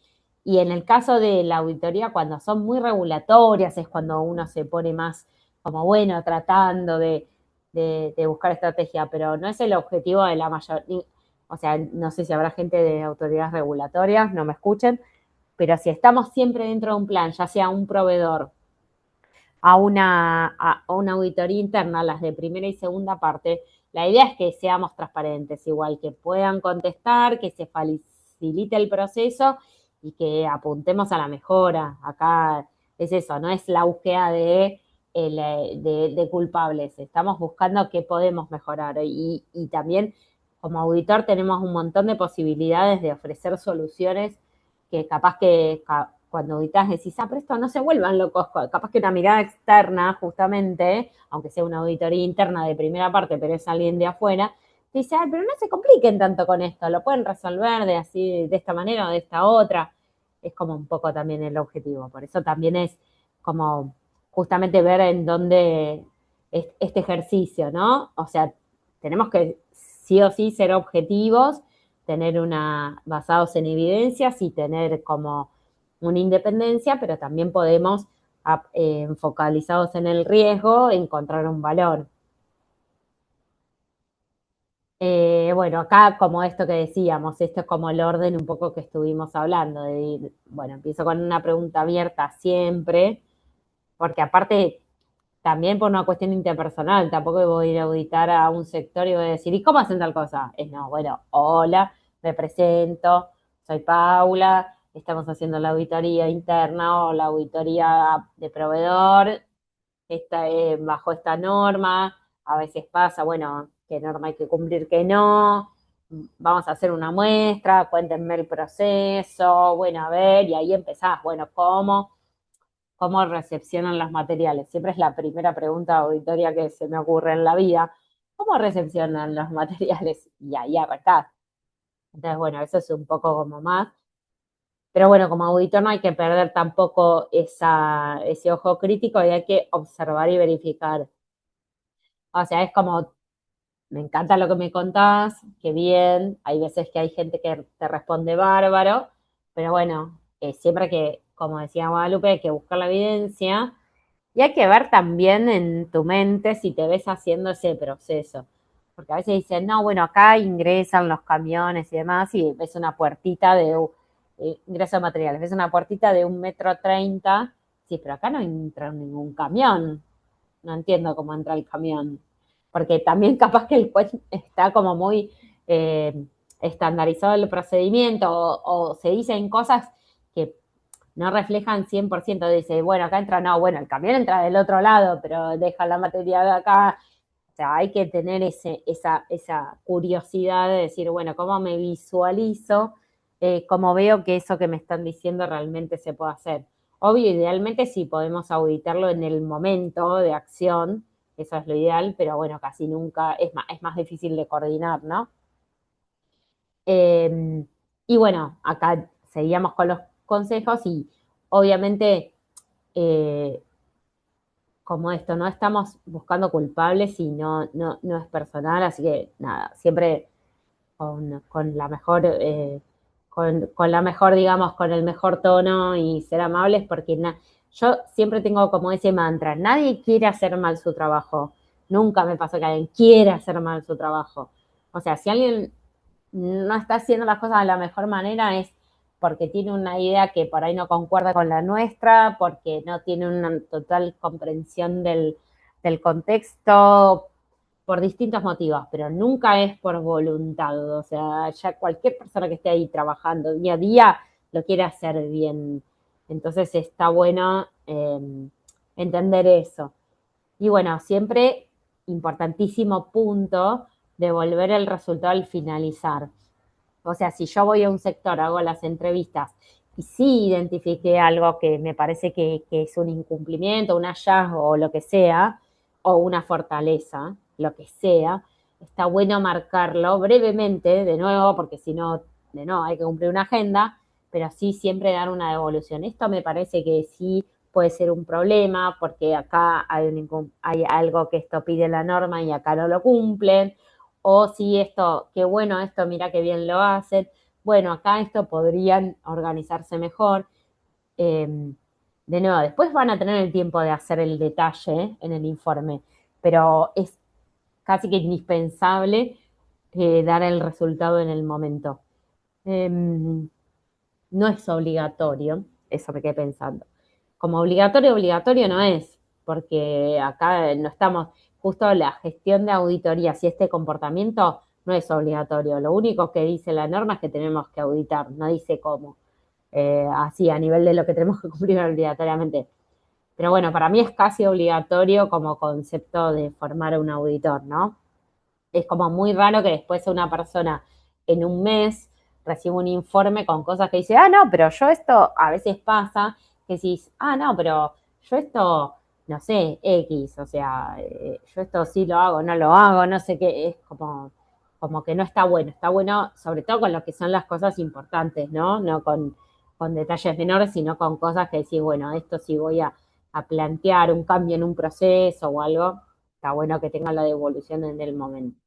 Y en el caso de la auditoría, cuando son muy regulatorias, es cuando uno se pone más como, bueno, tratando de buscar estrategia, pero no es el objetivo de la mayoría. O sea, no sé si habrá gente de autoridades regulatorias, no me escuchen, pero si estamos siempre dentro de un plan, ya sea un proveedor, a una auditoría interna, las de primera y segunda parte, la idea es que seamos transparentes, igual que puedan contestar, que se facilite el proceso y que apuntemos a la mejora. Acá es eso, no es la búsqueda de culpables, estamos buscando qué podemos mejorar y también como auditor tenemos un montón de posibilidades de ofrecer soluciones que capaz que cuando auditas decís, pero esto no se vuelvan locos, capaz que una mirada externa, justamente, aunque sea una auditoría interna de primera parte, pero es alguien de afuera, te dice, pero no se compliquen tanto con esto, lo pueden resolver de esta manera o de esta otra. Es como un poco también el objetivo. Por eso también es como justamente ver en dónde es este ejercicio, ¿no? O sea, tenemos que sí o sí ser objetivos, basados en evidencias y tener como una independencia, pero también podemos, focalizados en el riesgo, encontrar un valor. Bueno, acá como esto que decíamos, esto es como el orden un poco que estuvimos hablando, bueno, empiezo con una pregunta abierta siempre, porque aparte también por una cuestión interpersonal, tampoco voy a ir a auditar a un sector y voy a decir, ¿y cómo hacen tal cosa? Es no, bueno, hola, me presento, soy Paula, estamos haciendo la auditoría interna o la auditoría de proveedor, bajo esta norma, a veces pasa, bueno, qué norma hay que cumplir, qué no, vamos a hacer una muestra, cuéntenme el proceso, bueno, a ver, y ahí empezás, bueno, ¿cómo recepcionan los materiales? Siempre es la primera pregunta auditoria que se me ocurre en la vida. ¿Cómo recepcionan los materiales? Y ahí arrancás. Entonces, bueno, eso es un poco como más. Pero bueno, como auditor no hay que perder tampoco ese ojo crítico y hay que observar y verificar. O sea, es como, me encanta lo que me contás, qué bien, hay veces que hay gente que te responde bárbaro, pero bueno, siempre que, como decía Guadalupe, hay que buscar la evidencia y hay que ver también en tu mente si te ves haciendo ese proceso. Porque a veces dicen, no, bueno, acá ingresan los camiones y demás, y ves una puertita ingreso de materiales, ves una puertita de 1,30 m, sí, pero acá no entra ningún camión. No entiendo cómo entra el camión. Porque también capaz que el juez está como muy estandarizado el procedimiento o se dicen cosas que no reflejan 100%. Dice, bueno, acá entra, no, bueno, el camión entra del otro lado, pero deja la materia de acá. O sea, hay que tener esa curiosidad de decir, bueno, ¿cómo me visualizo? ¿Cómo veo que eso que me están diciendo realmente se puede hacer? Obvio, idealmente sí podemos auditarlo en el momento de acción, eso es lo ideal, pero bueno, casi nunca, es más difícil de coordinar, ¿no? Eh, y bueno, acá seguíamos con los consejos y obviamente, eh, como esto, no estamos buscando culpables y no es personal, así que nada, siempre con la mejor, con la mejor, digamos, con el mejor tono y ser amables, porque yo siempre tengo como ese mantra, nadie quiere hacer mal su trabajo, nunca me pasó que alguien quiera hacer mal su trabajo. O sea, si alguien no está haciendo las cosas de la mejor manera es porque tiene una idea que por ahí no concuerda con la nuestra, porque no tiene una total comprensión del contexto, por distintos motivos, pero nunca es por voluntad. O sea, ya cualquier persona que esté ahí trabajando día a día lo quiere hacer bien. Entonces está bueno entender eso. Y bueno, siempre importantísimo punto, devolver el resultado al finalizar. O sea, si yo voy a un sector, hago las entrevistas y sí identifiqué algo que me parece que es un incumplimiento, un hallazgo o lo que sea, o una fortaleza, lo que sea, está bueno marcarlo brevemente, de nuevo, porque si no, de nuevo hay que cumplir una agenda, pero sí siempre dar una devolución. Esto me parece que sí puede ser un problema, porque acá hay algo que esto pide la norma y acá no lo cumplen, o si esto, qué bueno esto, mira qué bien lo hacen, bueno, acá esto podrían organizarse mejor. Eh, de nuevo, después van a tener el tiempo de hacer el detalle en el informe, pero es casi que indispensable dar el resultado en el momento. Eh, no es obligatorio, eso me quedé pensando. Como obligatorio, obligatorio no es, porque acá no estamos, justo la gestión de auditorías y este comportamiento no es obligatorio. Lo único que dice la norma es que tenemos que auditar, no dice cómo. Así, a nivel de lo que tenemos que cumplir obligatoriamente. Pero bueno, para mí es casi obligatorio como concepto de formar un auditor, ¿no? Es como muy raro que después una persona en un mes reciba un informe con cosas que dice, ah, no, pero yo esto, a veces pasa que decís, ah, no, pero yo esto, no sé, X, o sea, yo esto sí lo hago, no lo hago, no sé qué, es como que no está bueno sobre todo con lo que son las cosas importantes, ¿no? No con detalles menores, sino con cosas que decís, bueno, esto sí voy a plantear un cambio en un proceso o algo, está bueno que tenga la devolución en el momento.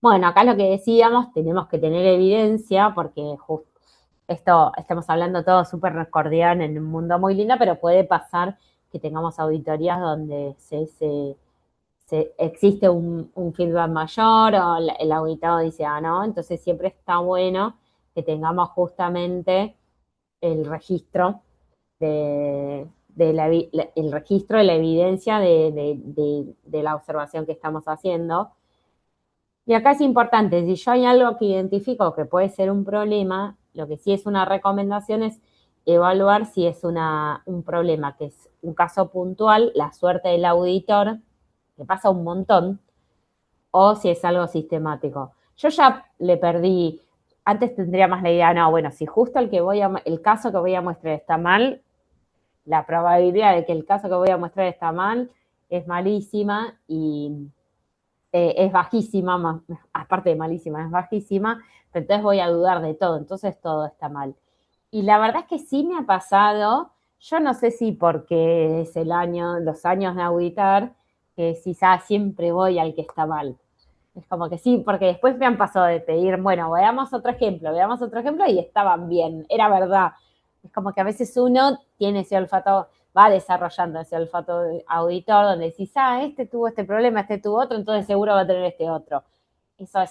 Bueno, acá lo que decíamos, tenemos que tener evidencia, porque justo esto estamos hablando todo súper cordial en un mundo muy lindo, pero puede pasar que tengamos auditorías donde existe un feedback mayor o el auditado dice, ah, no, entonces siempre está bueno que tengamos justamente el registro el registro de la evidencia de la observación que estamos haciendo. Y acá es importante, si yo hay algo que identifico que puede ser un problema, lo que sí es una recomendación es evaluar si es un problema que es un caso puntual, la suerte del auditor, que pasa un montón, o si es algo sistemático. Yo ya le perdí, antes tendría más la idea, no, bueno, si justo el caso que voy a mostrar está mal, la probabilidad de que el caso que voy a mostrar está mal es malísima es bajísima, aparte de malísima, es bajísima, pero entonces voy a dudar de todo, entonces todo está mal. Y la verdad es que sí me ha pasado, yo no sé si porque es los años de auditar, que quizás siempre voy al que está mal. Es como que sí, porque después me han pasado de pedir, bueno, veamos otro ejemplo y estaban bien, era verdad. Es como que a veces uno tiene ese olfato, va desarrollando ese olfato auditor donde decís, este tuvo este problema, este tuvo otro, entonces seguro va a tener este otro. Eso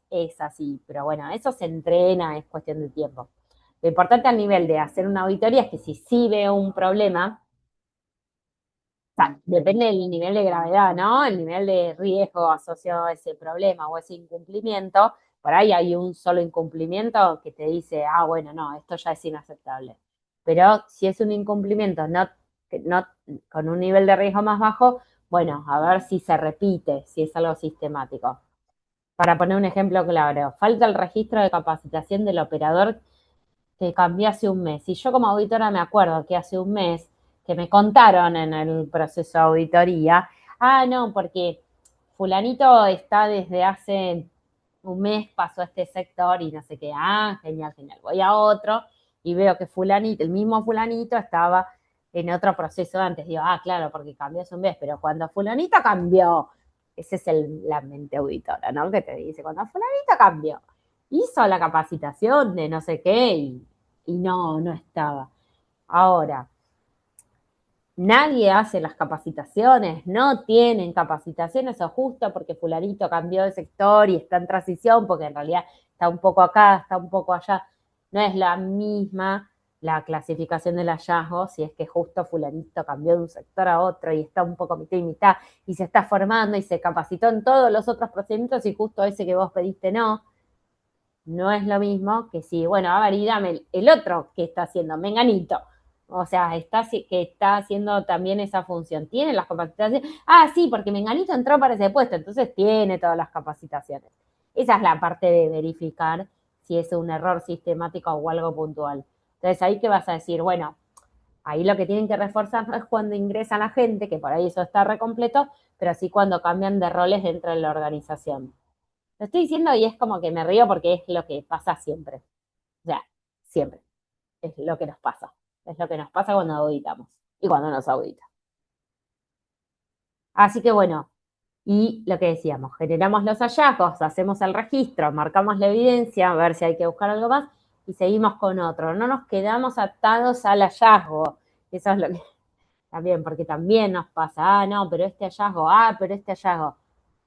es así, pero bueno, eso se entrena, es cuestión de tiempo. Lo importante al nivel de hacer una auditoría es que si sí veo un problema, sea, depende del nivel de gravedad, ¿no? El nivel de riesgo asociado a ese problema o ese incumplimiento. Por ahí hay un solo incumplimiento que te dice, bueno, no, esto ya es inaceptable. Pero si es un incumplimiento no con un nivel de riesgo más bajo, bueno, a ver si se repite, si es algo sistemático. Para poner un ejemplo claro, falta el registro de capacitación del operador que cambié hace un mes. Y yo como auditora me acuerdo que hace un mes que me contaron en el proceso de auditoría, no, porque fulanito está desde hace un mes, pasó a este sector y no sé qué, genial, genial. Voy a otro y veo que fulanito, el mismo fulanito estaba en otro proceso antes. Digo, claro, porque cambió hace un mes, pero cuando fulanito cambió, esa es la mente auditora, ¿no? Que te dice, cuando fulanito cambió, hizo la capacitación de no sé qué y no estaba. Ahora, nadie hace las capacitaciones, no tienen capacitaciones o justo porque fulanito cambió de sector y está en transición, porque en realidad está un poco acá, está un poco allá. No es la misma la clasificación del hallazgo si es que justo fulanito cambió de un sector a otro y está un poco mitad y mitad y se está formando y se capacitó en todos los otros procedimientos y justo ese que vos pediste no. No es lo mismo que si, bueno, a ver, y dame el otro que está haciendo, Menganito. O sea, que está haciendo también esa función. ¿Tiene las capacitaciones? Sí, porque Menganito entró para ese puesto, entonces tiene todas las capacitaciones. Esa es la parte de verificar si es un error sistemático o algo puntual. Entonces, ahí que vas a decir, bueno, ahí lo que tienen que reforzar no es cuando ingresa la gente, que por ahí eso está recompleto, pero sí cuando cambian de roles dentro de la organización. Lo estoy diciendo y es como que me río porque es lo que pasa siempre. O sea, siempre. Es lo que nos pasa. Es lo que nos pasa cuando auditamos y cuando nos audita. Así que bueno, y lo que decíamos, generamos los hallazgos, hacemos el registro, marcamos la evidencia, a ver si hay que buscar algo más y seguimos con otro. No nos quedamos atados al hallazgo. Eso es lo que también, porque también nos pasa, no, pero este hallazgo, pero este hallazgo.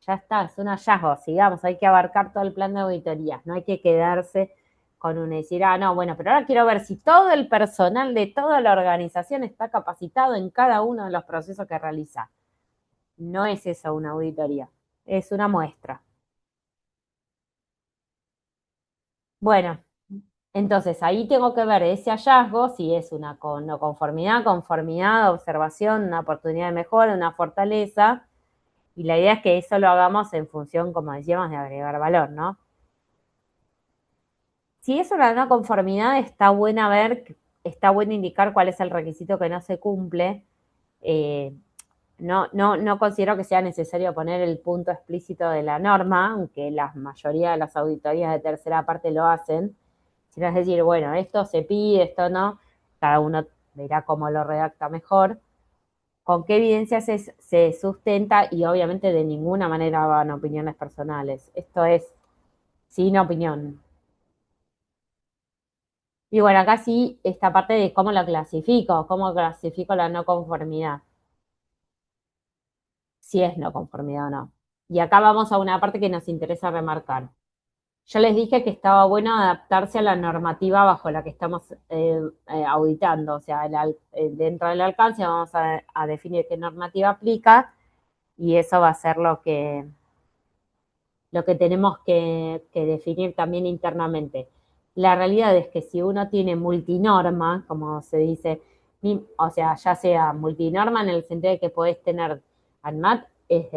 Ya está, es un hallazgo, sigamos, hay que abarcar todo el plan de auditorías, no hay que quedarse con un decir, no, bueno, pero ahora quiero ver si todo el personal de toda la organización está capacitado en cada uno de los procesos que realiza. No es eso una auditoría, es una muestra. Bueno, entonces ahí tengo que ver ese hallazgo, si es una no conformidad, conformidad, observación, una oportunidad de mejora, una fortaleza, y la idea es que eso lo hagamos en función, como decíamos, de agregar valor, ¿no? Si es una no conformidad, está bueno indicar cuál es el requisito que no se cumple. Eh, no considero que sea necesario poner el punto explícito de la norma, aunque la mayoría de las auditorías de tercera parte lo hacen, sino es decir, bueno, esto se pide, esto no, cada uno verá cómo lo redacta mejor, con qué evidencia se sustenta y obviamente de ninguna manera van opiniones personales. Esto es sin opinión. Y bueno, acá sí, esta parte de cómo clasifico la no conformidad, si es no conformidad o no. Y acá vamos a una parte que nos interesa remarcar. Yo les dije que estaba bueno adaptarse a la normativa bajo la que estamos auditando, o sea, dentro del alcance vamos a definir qué normativa aplica y eso va a ser lo que tenemos que definir también internamente. La realidad es que si uno tiene multinorma, como se dice, o sea, ya sea multinorma en el sentido de que podés tener ANMAT, es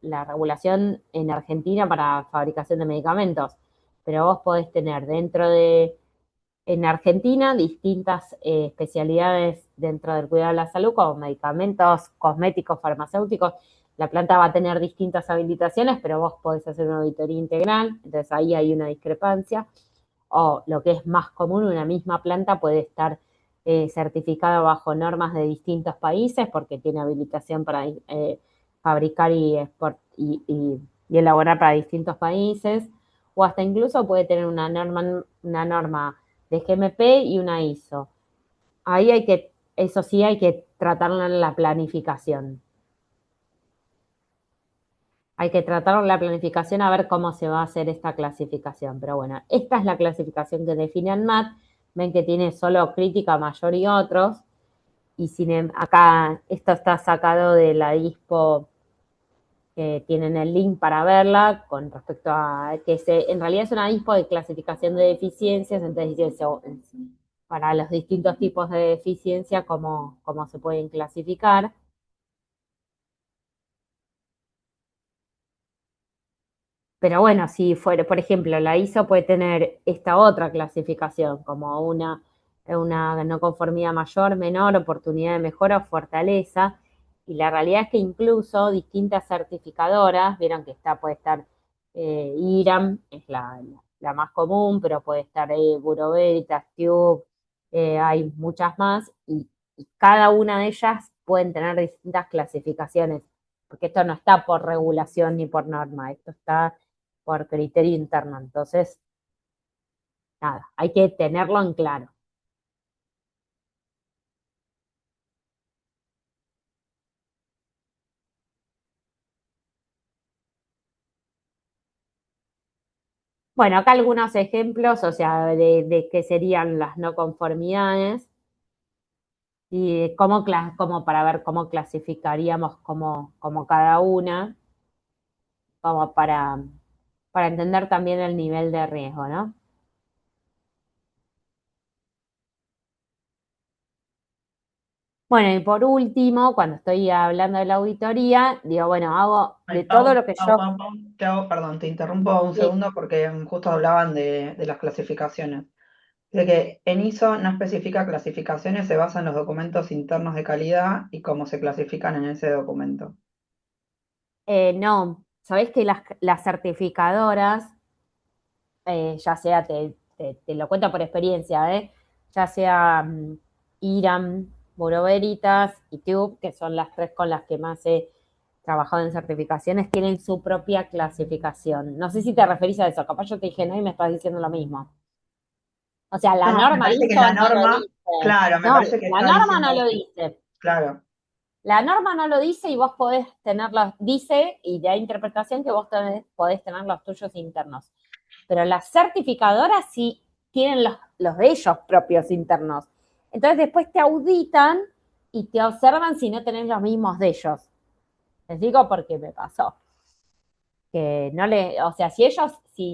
la regulación en Argentina para fabricación de medicamentos, pero vos podés tener en Argentina distintas especialidades dentro del cuidado de la salud, como medicamentos, cosméticos, farmacéuticos, la planta va a tener distintas habilitaciones, pero vos podés hacer una auditoría integral, entonces ahí hay una discrepancia. O lo que es más común, una misma planta puede estar certificada bajo normas de distintos países porque tiene habilitación para fabricar y elaborar para distintos países, o hasta incluso puede tener una norma de GMP y una ISO. Ahí eso sí, hay que tratarlo en la planificación. Hay que tratar la planificación a ver cómo se va a hacer esta clasificación. Pero bueno, esta es la clasificación que define ANMAT. Ven que tiene solo crítica mayor y otros. Y acá esto está sacado de la ISPO, que tienen el link para verla, con respecto a que en realidad es una ISPO de clasificación de deficiencias. Entonces dice para los distintos tipos de deficiencia cómo se pueden clasificar. Pero bueno, si fuera, por ejemplo, la ISO puede tener esta otra clasificación, como una no conformidad mayor, menor, oportunidad de mejora o fortaleza. Y la realidad es que incluso distintas certificadoras, vieron que puede estar IRAM, es la más común, pero puede estar Bureau Veritas, TÜV, hay muchas más, y cada una de ellas pueden tener distintas clasificaciones, porque esto no está por regulación ni por norma, esto está por criterio interno. Entonces, nada, hay que tenerlo en claro. Bueno, acá algunos ejemplos, o sea, de qué serían las no conformidades y de como para ver cómo clasificaríamos como cada una, como para entender también el nivel de riesgo, ¿no? Bueno, y por último, cuando estoy hablando de la auditoría, digo, bueno, hago Ay, de todo lo que yo... Perdón, te interrumpo un segundo porque justo hablaban de las clasificaciones. De que en ISO no especifica clasificaciones, se basa en los documentos internos de calidad y cómo se clasifican en ese documento. No, sabés que las certificadoras, ya sea, te lo cuento por experiencia, ya sea IRAM, Bureau Veritas y TÜV, que son las tres con las que más he trabajado en certificaciones, tienen su propia clasificación. No sé si te referís a eso, capaz yo te dije no y me estás diciendo lo mismo. O sea, la No, me norma parece que ISO la no lo norma, dice. claro, me No, parece que la está norma no diciendo lo eso. dice. Claro. La norma no lo dice y vos podés tenerlos, dice, y da interpretación que vos podés tener los tuyos internos. Pero las certificadoras sí tienen los de ellos propios internos. Entonces después te auditan y te observan si no tenés los mismos de ellos. Les digo porque me pasó. Que no o sea, si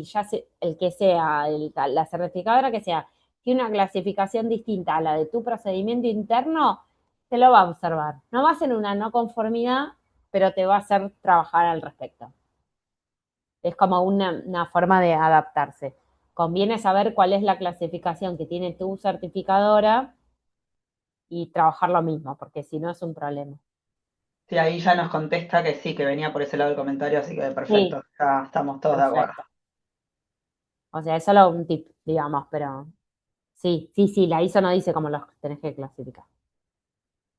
ya el que sea, la certificadora que sea, tiene una clasificación distinta a la de tu procedimiento interno, te lo va a observar. No va a ser una no conformidad, pero te va a hacer trabajar al respecto. Es como una forma de adaptarse. Conviene saber cuál es la clasificación que tiene tu certificadora y trabajar lo mismo, porque si no es un problema. Sí, ahí ya nos contesta que sí, que venía por ese lado del comentario, así que Sí, perfecto, ya estamos todos de acuerdo. perfecto. O sea, es solo un tip, digamos, pero sí, la ISO no dice cómo los tenés que clasificar.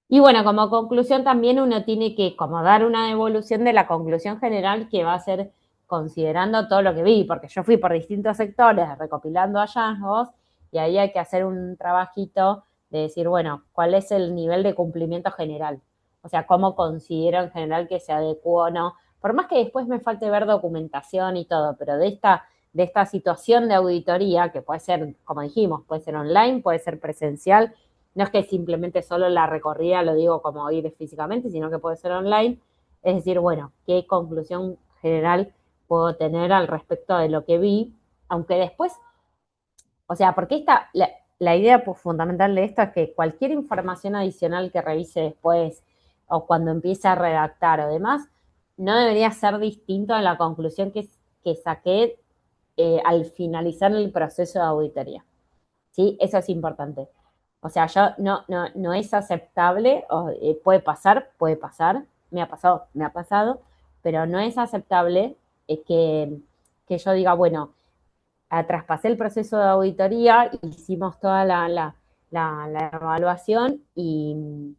Y bueno, como conclusión también uno tiene que como dar una devolución de la conclusión general que va a ser considerando todo lo que vi, porque yo fui por distintos sectores recopilando hallazgos y ahí hay que hacer un trabajito de decir, bueno, ¿cuál es el nivel de cumplimiento general? O sea, cómo considero en general que se adecuó o no. Por más que después me falte ver documentación y todo, pero de esta situación de auditoría, que puede ser, como dijimos, puede ser online, puede ser presencial, no es que simplemente solo la recorrida lo digo como ir físicamente, sino que puede ser online. Es decir, bueno, ¿qué conclusión general puedo tener al respecto de lo que vi? Aunque después, o sea, porque la idea fundamental de esto es que cualquier información adicional que revise después o cuando empiece a redactar o demás, no debería ser distinto a la conclusión que saqué al finalizar el proceso de auditoría. ¿Sí? Eso es importante. O sea, no es aceptable, puede pasar, me ha pasado, pero no es aceptable que yo diga, bueno, traspasé el proceso de auditoría, hicimos toda la evaluación y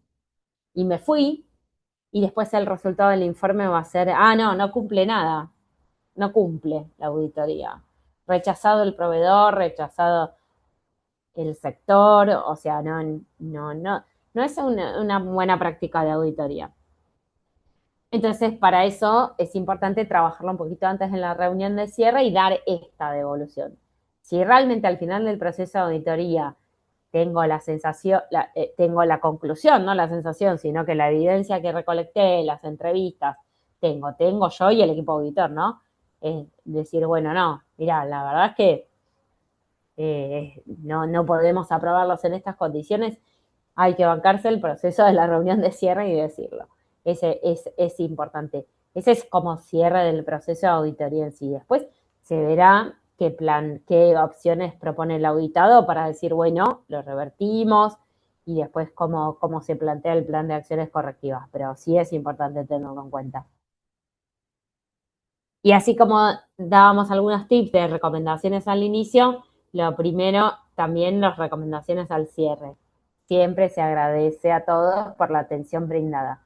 me fui, y después el resultado del informe va a ser, no, no cumple nada, no cumple la auditoría. Rechazado el proveedor, rechazado el sector, o sea, no es una buena práctica de auditoría. Entonces, para eso es importante trabajarlo un poquito antes en la reunión de cierre y dar esta devolución. Si realmente al final del proceso de auditoría tengo la sensación, tengo la conclusión, no la sensación, sino que la evidencia que recolecté, las entrevistas, tengo yo y el equipo auditor, ¿no? Es decir, bueno, no, mira, la verdad es que no podemos aprobarlos en estas condiciones, hay que bancarse el proceso de la reunión de cierre y decirlo. Ese es importante. Ese es como cierre del proceso de auditoría en sí. Después se verá qué opciones propone el auditado para decir, bueno, lo revertimos y después cómo se plantea el plan de acciones correctivas. Pero sí es importante tenerlo en cuenta. Y así como dábamos algunos tips de recomendaciones al inicio, lo primero también las recomendaciones al cierre. Siempre se agradece a todos por la atención brindada.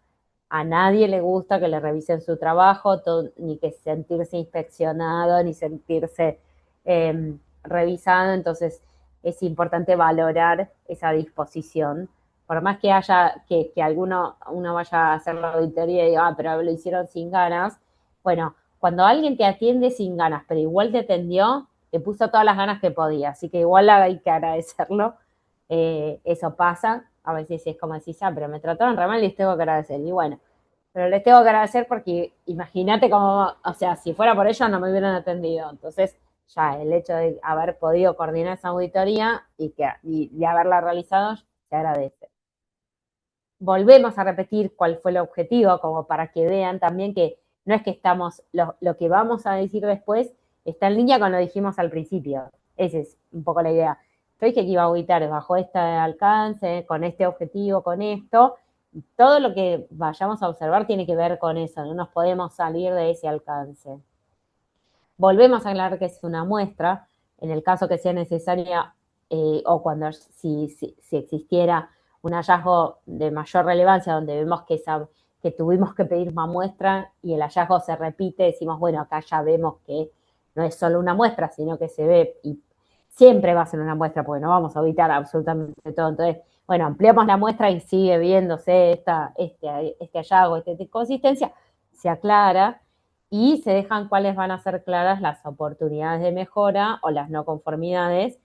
A nadie le gusta que le revisen su trabajo, ni que sentirse inspeccionado, ni sentirse revisado. Entonces es importante valorar esa disposición. Por más que haya, que uno vaya a hacer la auditoría y diga, pero lo hicieron sin ganas. Bueno, cuando alguien te atiende sin ganas, pero igual te atendió, te puso todas las ganas que podía, así que igual hay que agradecerlo. Eso pasa, a veces es como decís, pero me trataron re mal y les tengo que agradecer. Y bueno, pero les tengo que agradecer porque imagínate cómo, o sea, si fuera por ellos no me hubieran atendido. Entonces, ya el hecho de haber podido coordinar esa auditoría y de haberla realizado, se agradece. Volvemos a repetir cuál fue el objetivo, como para que vean también que no es que lo que vamos a decir después está en línea con lo que dijimos al principio. Esa es un poco la idea. Yo dije que iba a auditar bajo este alcance, con este objetivo, con esto. Todo lo que vayamos a observar tiene que ver con eso, no nos podemos salir de ese alcance. Volvemos a aclarar que es una muestra, en el caso que sea necesaria o cuando si existiera un hallazgo de mayor relevancia donde vemos que tuvimos que pedir una muestra y el hallazgo se repite, decimos, bueno, acá ya vemos que no es solo una muestra, sino que se ve y siempre va a ser una muestra porque no vamos a auditar absolutamente todo. Entonces, bueno, ampliamos la muestra y sigue viéndose este hallazgo, esta consistencia, se aclara y se dejan cuáles van a ser claras las oportunidades de mejora o las no conformidades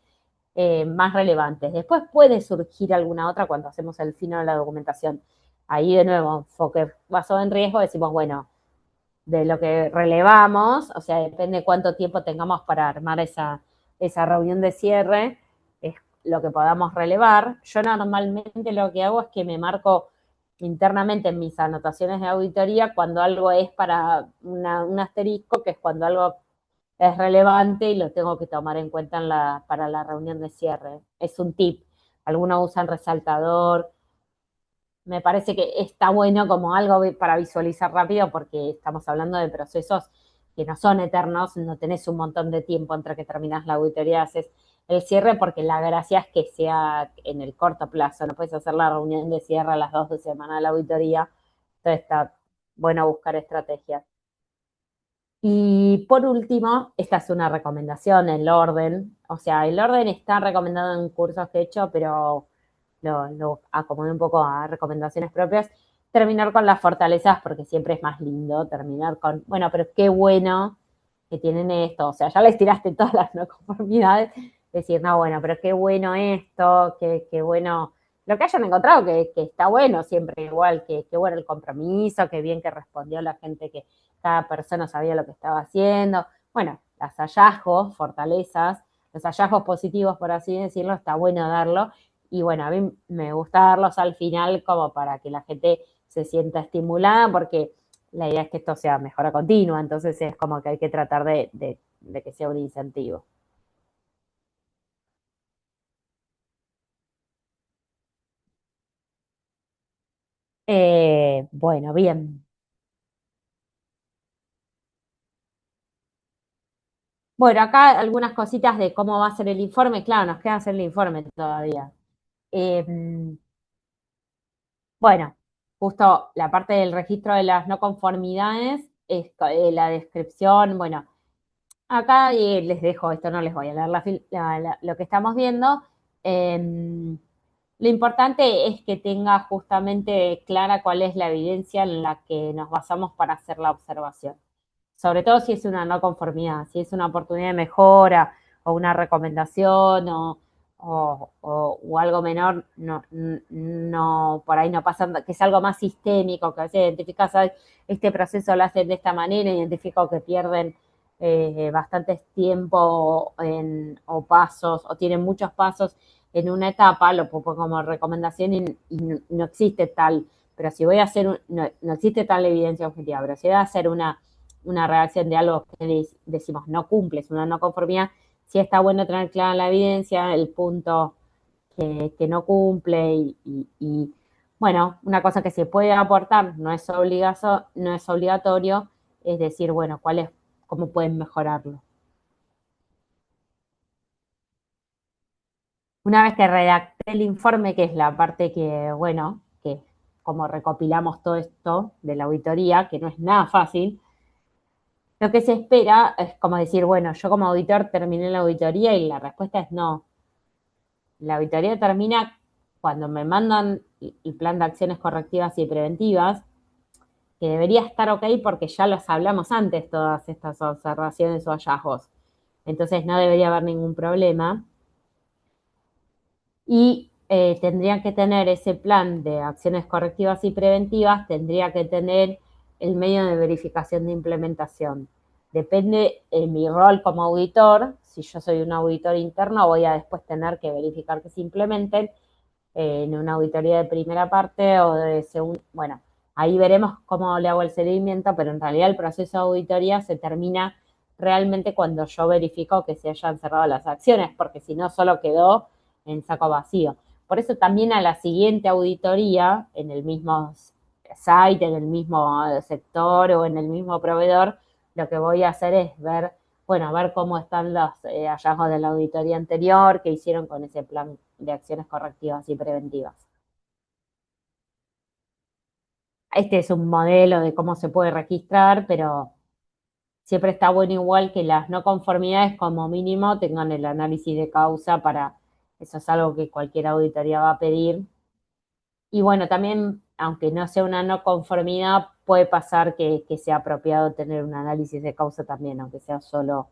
más relevantes. Después puede surgir alguna otra cuando hacemos el fino de la documentación. Ahí de nuevo, enfoque basado en riesgo, decimos, bueno, de lo que relevamos, o sea, depende cuánto tiempo tengamos para armar esa reunión de cierre, es lo que podamos relevar. Yo normalmente lo que hago es que me marco internamente en mis anotaciones de auditoría cuando algo es para un asterisco, que es cuando algo es relevante y lo tengo que tomar en cuenta para la reunión de cierre. Es un tip. Algunos usan resaltador, me parece que está bueno como algo para visualizar rápido porque estamos hablando de procesos que no son eternos, no tenés un montón de tiempo entre que terminás la auditoría y haces el cierre, porque la gracia es que sea en el corto plazo, no puedes hacer la reunión de cierre a las 2 semanas de la auditoría, entonces está bueno buscar estrategias. Y por último, esta es una recomendación, el orden. O sea, el orden está recomendado en cursos que he hecho, pero lo acomodé un poco a recomendaciones propias. Terminar con las fortalezas, porque siempre es más lindo terminar con, bueno, pero qué bueno que tienen esto. O sea, ya les tiraste todas las no conformidades. Decir, no, bueno, pero qué bueno esto, qué bueno lo que hayan encontrado, que está bueno siempre igual, que bueno el compromiso, que bien que respondió la gente que cada persona sabía lo que estaba haciendo. Bueno, los hallazgos, fortalezas, los hallazgos positivos, por así decirlo, está bueno darlo. Y bueno, a mí me gusta darlos al final como para que la gente se sienta estimulada, porque la idea es que esto sea mejora continua, entonces es como que hay que tratar de que sea un incentivo. Bueno, bien. Bueno, acá algunas cositas de cómo va a ser el informe. Claro, nos queda hacer el informe todavía. Eh, bueno, justo la parte del registro de las no conformidades es la descripción. Bueno, acá les dejo esto, no les voy a leer lo que estamos viendo. Eh, lo importante es que tenga justamente clara cuál es la evidencia en la que nos basamos para hacer la observación. Sobre todo si es una no conformidad, si es una oportunidad de mejora o una recomendación o algo menor, no, por ahí no pasa, que es algo más sistémico, que a veces identificas, este proceso lo hacen de esta manera, identifico que pierden bastantes tiempo o pasos, o tienen muchos pasos en una etapa, lo pongo como recomendación y no existe tal, pero si voy a hacer, no existe tal evidencia objetiva, pero si voy a hacer una reacción de algo que decimos no cumple, es una no conformidad, sí está bueno tener clara la evidencia, el punto que no cumple bueno, una cosa que se puede aportar, no es obligatorio, es decir, bueno, cómo pueden mejorarlo. Una vez que redacté el informe, que es la parte que, bueno, que como recopilamos todo esto de la auditoría, que no es nada fácil, lo que se espera es como decir, bueno, yo como auditor terminé la auditoría y la respuesta es no. La auditoría termina cuando me mandan el plan de acciones correctivas y preventivas, que debería estar ok porque ya los hablamos antes, todas estas observaciones o hallazgos. Entonces no debería haber ningún problema. Y tendrían que tener ese plan de acciones correctivas y preventivas, tendría que tener el medio de verificación de implementación. Depende de mi rol como auditor, si yo soy un auditor interno, voy a después tener que verificar que se implementen en una auditoría de primera parte o de segunda. Bueno, ahí veremos cómo le hago el seguimiento, pero en realidad el proceso de auditoría se termina realmente cuando yo verifico que se hayan cerrado las acciones, porque si no solo quedó en saco vacío. Por eso también a la siguiente auditoría, en el mismo site, en el mismo sector o en el mismo proveedor, lo que voy a hacer es ver, bueno, ver cómo están los hallazgos de la auditoría anterior, qué hicieron con ese plan de acciones correctivas y preventivas. Este es un modelo de cómo se puede registrar, pero siempre está bueno igual que las no conformidades como mínimo tengan el análisis de causa para, eso es algo que cualquier auditoría va a pedir. Y bueno, también, aunque no sea una no conformidad, puede pasar que sea apropiado tener un análisis de causa también, aunque sea solo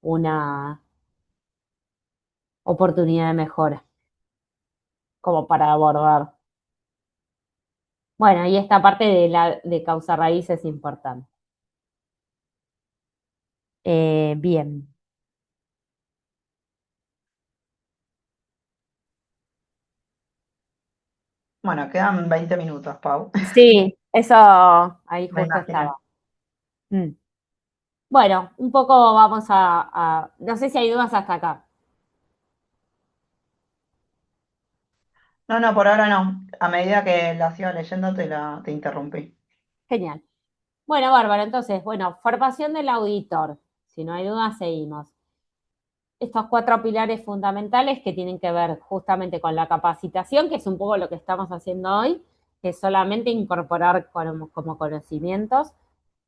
una oportunidad de mejora, como para abordar. Bueno, y esta parte de causa raíz es importante. Bien. Bueno, quedan 20 minutos, Pau. Sí, eso ahí Me justo imaginé. estaba. Mm. Bueno, un poco vamos no sé si hay dudas hasta acá. No, no, por ahora no. A medida que la siga leyendo te interrumpí. Genial. Bueno, bárbaro. Entonces, bueno, formación del auditor. Si no hay dudas, seguimos. Estos cuatro pilares fundamentales que tienen que ver justamente con la capacitación, que es un poco lo que estamos haciendo hoy, que es solamente incorporar como conocimientos.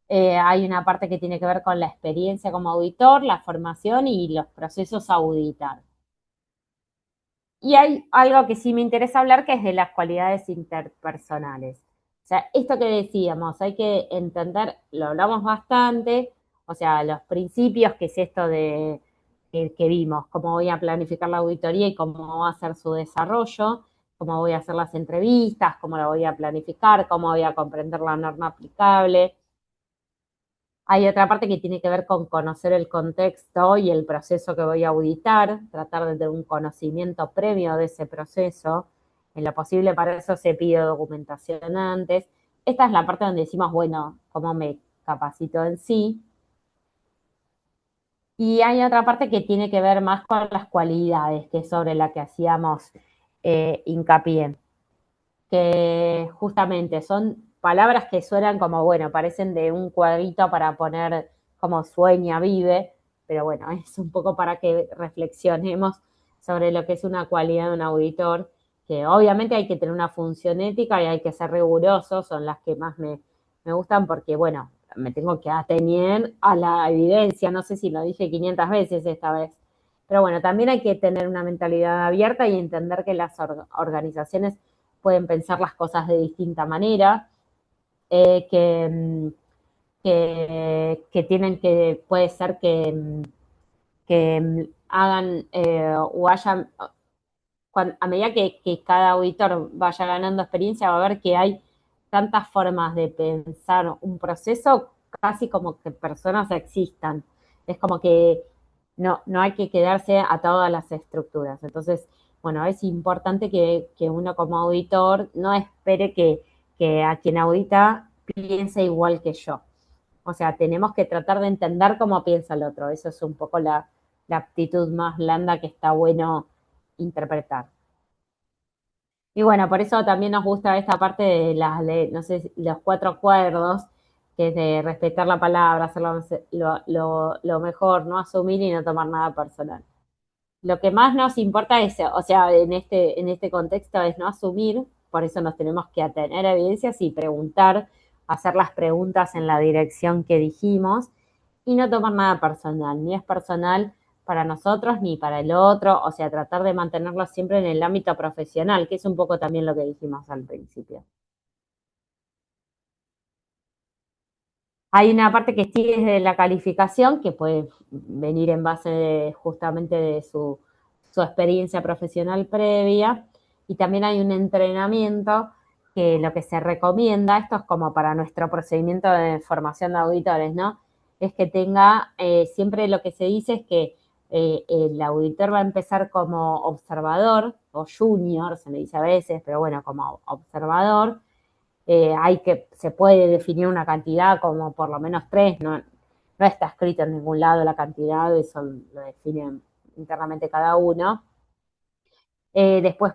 Hay una parte que tiene que ver con la experiencia como auditor, la formación y los procesos a auditar. Y hay algo que sí me interesa hablar, que es de las cualidades interpersonales. O sea, esto que decíamos, hay que entender, lo hablamos bastante, o sea, los principios, que es esto de que vimos, cómo voy a planificar la auditoría y cómo va a ser su desarrollo, cómo voy a hacer las entrevistas, cómo la voy a planificar, cómo voy a comprender la norma aplicable. Hay otra parte que tiene que ver con conocer el contexto y el proceso que voy a auditar, tratar de tener un conocimiento previo de ese proceso. En lo posible para eso se pide documentación antes. Esta es la parte donde decimos, bueno, cómo me capacito en sí. Y hay otra parte que tiene que ver más con las cualidades, que es sobre la que hacíamos hincapié, que justamente son palabras que suenan como, bueno, parecen de un cuadrito para poner como sueña, vive, pero bueno, es un poco para que reflexionemos sobre lo que es una cualidad de un auditor, que obviamente hay que tener una función ética y hay que ser rigurosos, son las que más me gustan porque, bueno, me tengo que atener a la evidencia, no sé si lo dije 500 veces esta vez, pero bueno, también hay que tener una mentalidad abierta y entender que las organizaciones pueden pensar las cosas de distinta manera, eh, que, mm, que tienen que, puede ser que hagan o hayan, a medida que cada auditor vaya ganando experiencia, va a ver que hay tantas formas de pensar un proceso, casi como que personas existan. Es como que no hay que quedarse atado a las estructuras. Entonces, bueno, es importante que uno como auditor no espere que a quien audita piense igual que yo. O sea, tenemos que tratar de entender cómo piensa el otro. Eso es un poco la aptitud más blanda que está bueno interpretar. Y bueno, por eso también nos gusta esta parte de no sé, los cuatro acuerdos, que es de respetar la palabra, hacer lo mejor, no asumir y no tomar nada personal. Lo que más nos importa es, o sea, en este contexto es no asumir, por eso nos tenemos que atener a evidencias y preguntar, hacer las preguntas en la dirección que dijimos y no tomar nada personal, ni es personal para nosotros ni para el otro, o sea, tratar de mantenerlo siempre en el ámbito profesional, que es un poco también lo que dijimos al principio. Hay una parte que sí es de la calificación, que puede venir en base justamente de su experiencia profesional previa, y también hay un entrenamiento que lo que se recomienda, esto es como para nuestro procedimiento de formación de auditores, ¿no? Es que tenga, siempre lo que se dice es que el auditor va a empezar como observador, o junior, se le dice a veces, pero bueno, como observador, se puede definir una cantidad como por lo menos tres, no está escrito en ningún lado la cantidad, eso lo define internamente cada uno. Después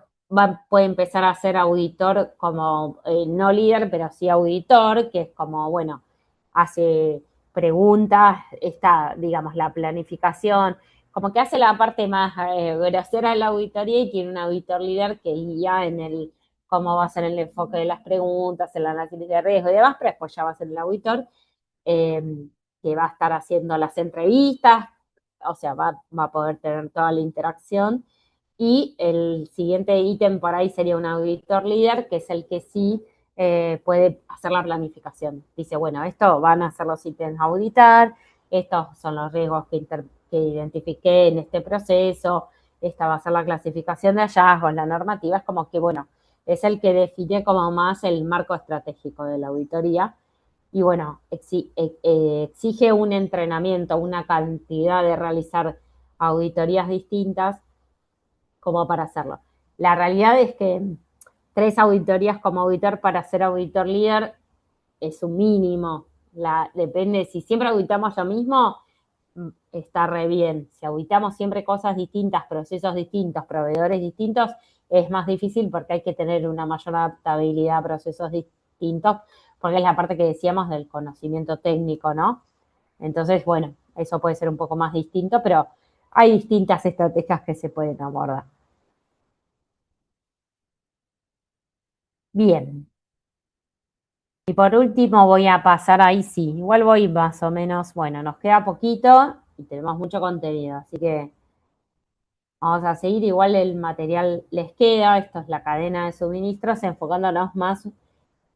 puede empezar a ser auditor como no líder, pero sí auditor, que es como, bueno, hace preguntas, está, digamos, la planificación, como que hace la parte más grosera de la auditoría y tiene un auditor líder que guía en el cómo va a ser el enfoque de las preguntas, el análisis de riesgo y demás, pero después ya va a ser el auditor eh, que va a estar haciendo las entrevistas, o sea, va a poder tener toda la interacción. Y el siguiente ítem por ahí sería un auditor líder, que es el que sí puede hacer la planificación. Dice, bueno, esto van a ser los ítems a auditar, estos son los riesgos que identifiqué en este proceso, esta va a ser la clasificación de hallazgos, la normativa, es como que, bueno, es el que define como más el marco estratégico de la auditoría y bueno, exige un entrenamiento, una cantidad de realizar auditorías distintas como para hacerlo. La realidad es que tres auditorías como auditor para ser auditor líder es un mínimo. Depende, si siempre auditamos lo mismo, está re bien. Si auditamos siempre cosas distintas, procesos distintos, proveedores distintos, es más difícil porque hay que tener una mayor adaptabilidad a procesos distintos, porque es la parte que decíamos del conocimiento técnico, ¿no? Entonces, bueno, eso puede ser un poco más distinto, pero hay distintas estrategias que se pueden abordar. Bien, y por último voy a pasar ahí, sí, igual voy más o menos, bueno, nos queda poquito y tenemos mucho contenido, así que vamos a seguir, igual el material les queda, esto es la cadena de suministros, enfocándonos más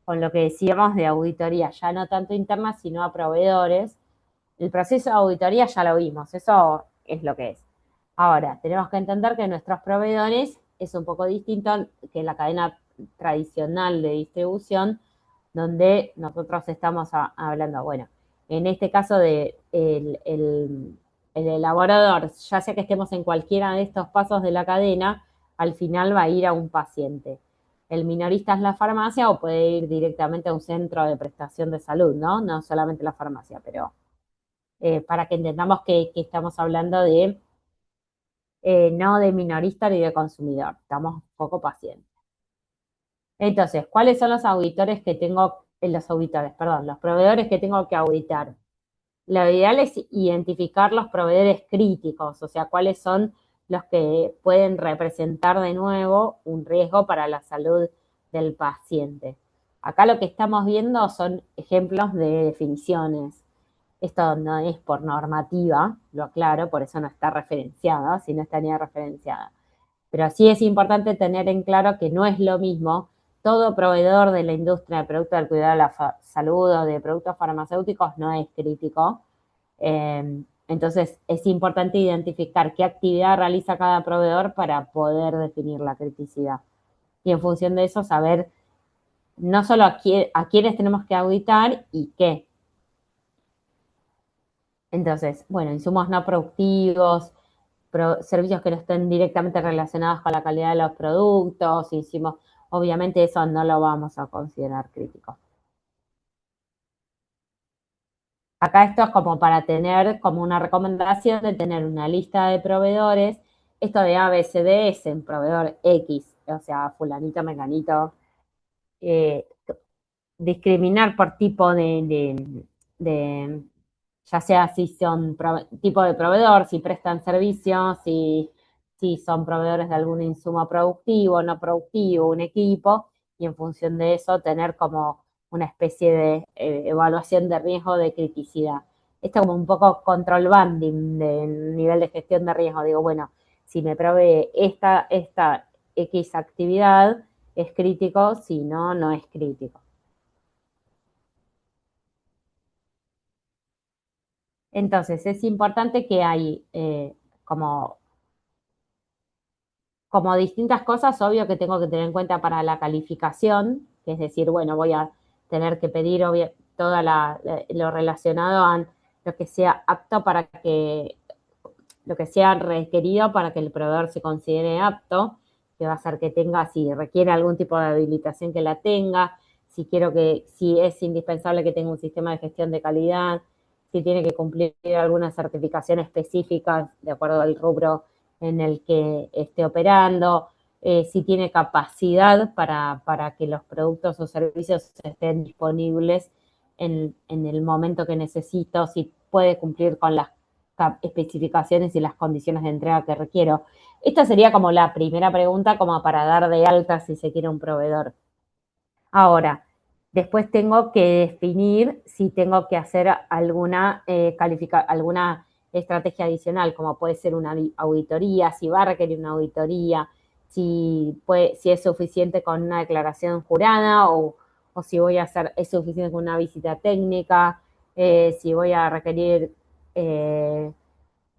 con lo que decíamos de auditoría, ya no tanto interna, sino a proveedores. El proceso de auditoría ya lo vimos, eso es lo que es. Ahora, tenemos que entender que nuestros proveedores es un poco distinto que la cadena tradicional de distribución, donde nosotros estamos hablando, bueno, en este caso de el elaborador, ya sea que estemos en cualquiera de estos pasos de la cadena, al final va a ir a un paciente. El minorista es la farmacia o puede ir directamente a un centro de prestación de salud, ¿no? No solamente la farmacia, pero para que entendamos que estamos hablando de no de minorista ni de consumidor, estamos poco pacientes. Entonces, ¿cuáles son los auditores que tengo, los auditores, perdón, los proveedores que tengo que auditar? lo ideal es identificar los proveedores críticos, o sea, cuáles son los que pueden representar de nuevo un riesgo para la salud del paciente. Acá lo que estamos viendo son ejemplos de definiciones. Esto no es por normativa, lo aclaro, por eso no está referenciada, si no estaría referenciada. Pero sí es importante tener en claro que no es lo mismo todo proveedor de la industria de productos del cuidado de la salud o de productos farmacéuticos no es crítico. Entonces es importante identificar qué actividad realiza cada proveedor para poder definir la criticidad. Y en función de eso saber no solo a quiénes tenemos que auditar y qué. Entonces, bueno, insumos no productivos, servicios que no estén directamente relacionados con la calidad de los productos, insumos, obviamente eso no lo vamos a considerar crítico. Acá esto es como para tener como una recomendación de tener una lista de proveedores, esto de A, B, C, D es en proveedor X, o sea, fulanito, menganito, eh, discriminar por tipo de ya sea si son tipo de proveedor, si prestan servicios, si son proveedores de algún insumo productivo, no productivo, un equipo, y en función de eso tener como una especie de evaluación de riesgo de criticidad. Esto como un poco control banding del nivel de gestión de riesgo. Digo, bueno, si me provee esta X actividad, es crítico, si no, no es crítico. Entonces, es importante que hay como, como distintas cosas, obvio que tengo que tener en cuenta para la calificación, que es decir, bueno, voy a tener que pedir todo lo relacionado a lo que sea apto para que, lo que sea requerido para que el proveedor se considere apto, que va a ser que tenga, si requiere algún tipo de habilitación que la tenga, si quiero que, si es indispensable que tenga un sistema de gestión de calidad, si tiene que cumplir alguna certificación específica de acuerdo al rubro en el que esté operando, si tiene capacidad para que los productos o servicios estén disponibles en el momento que necesito, si puede cumplir con las especificaciones y las condiciones de entrega que requiero. Esta sería como la primera pregunta como para dar de alta si se quiere un proveedor. Ahora, después tengo que definir si tengo que hacer alguna estrategia adicional, como puede ser una auditoría, si va a requerir una auditoría, si es suficiente con una declaración jurada o si voy a hacer, es suficiente con una visita técnica, si voy a requerir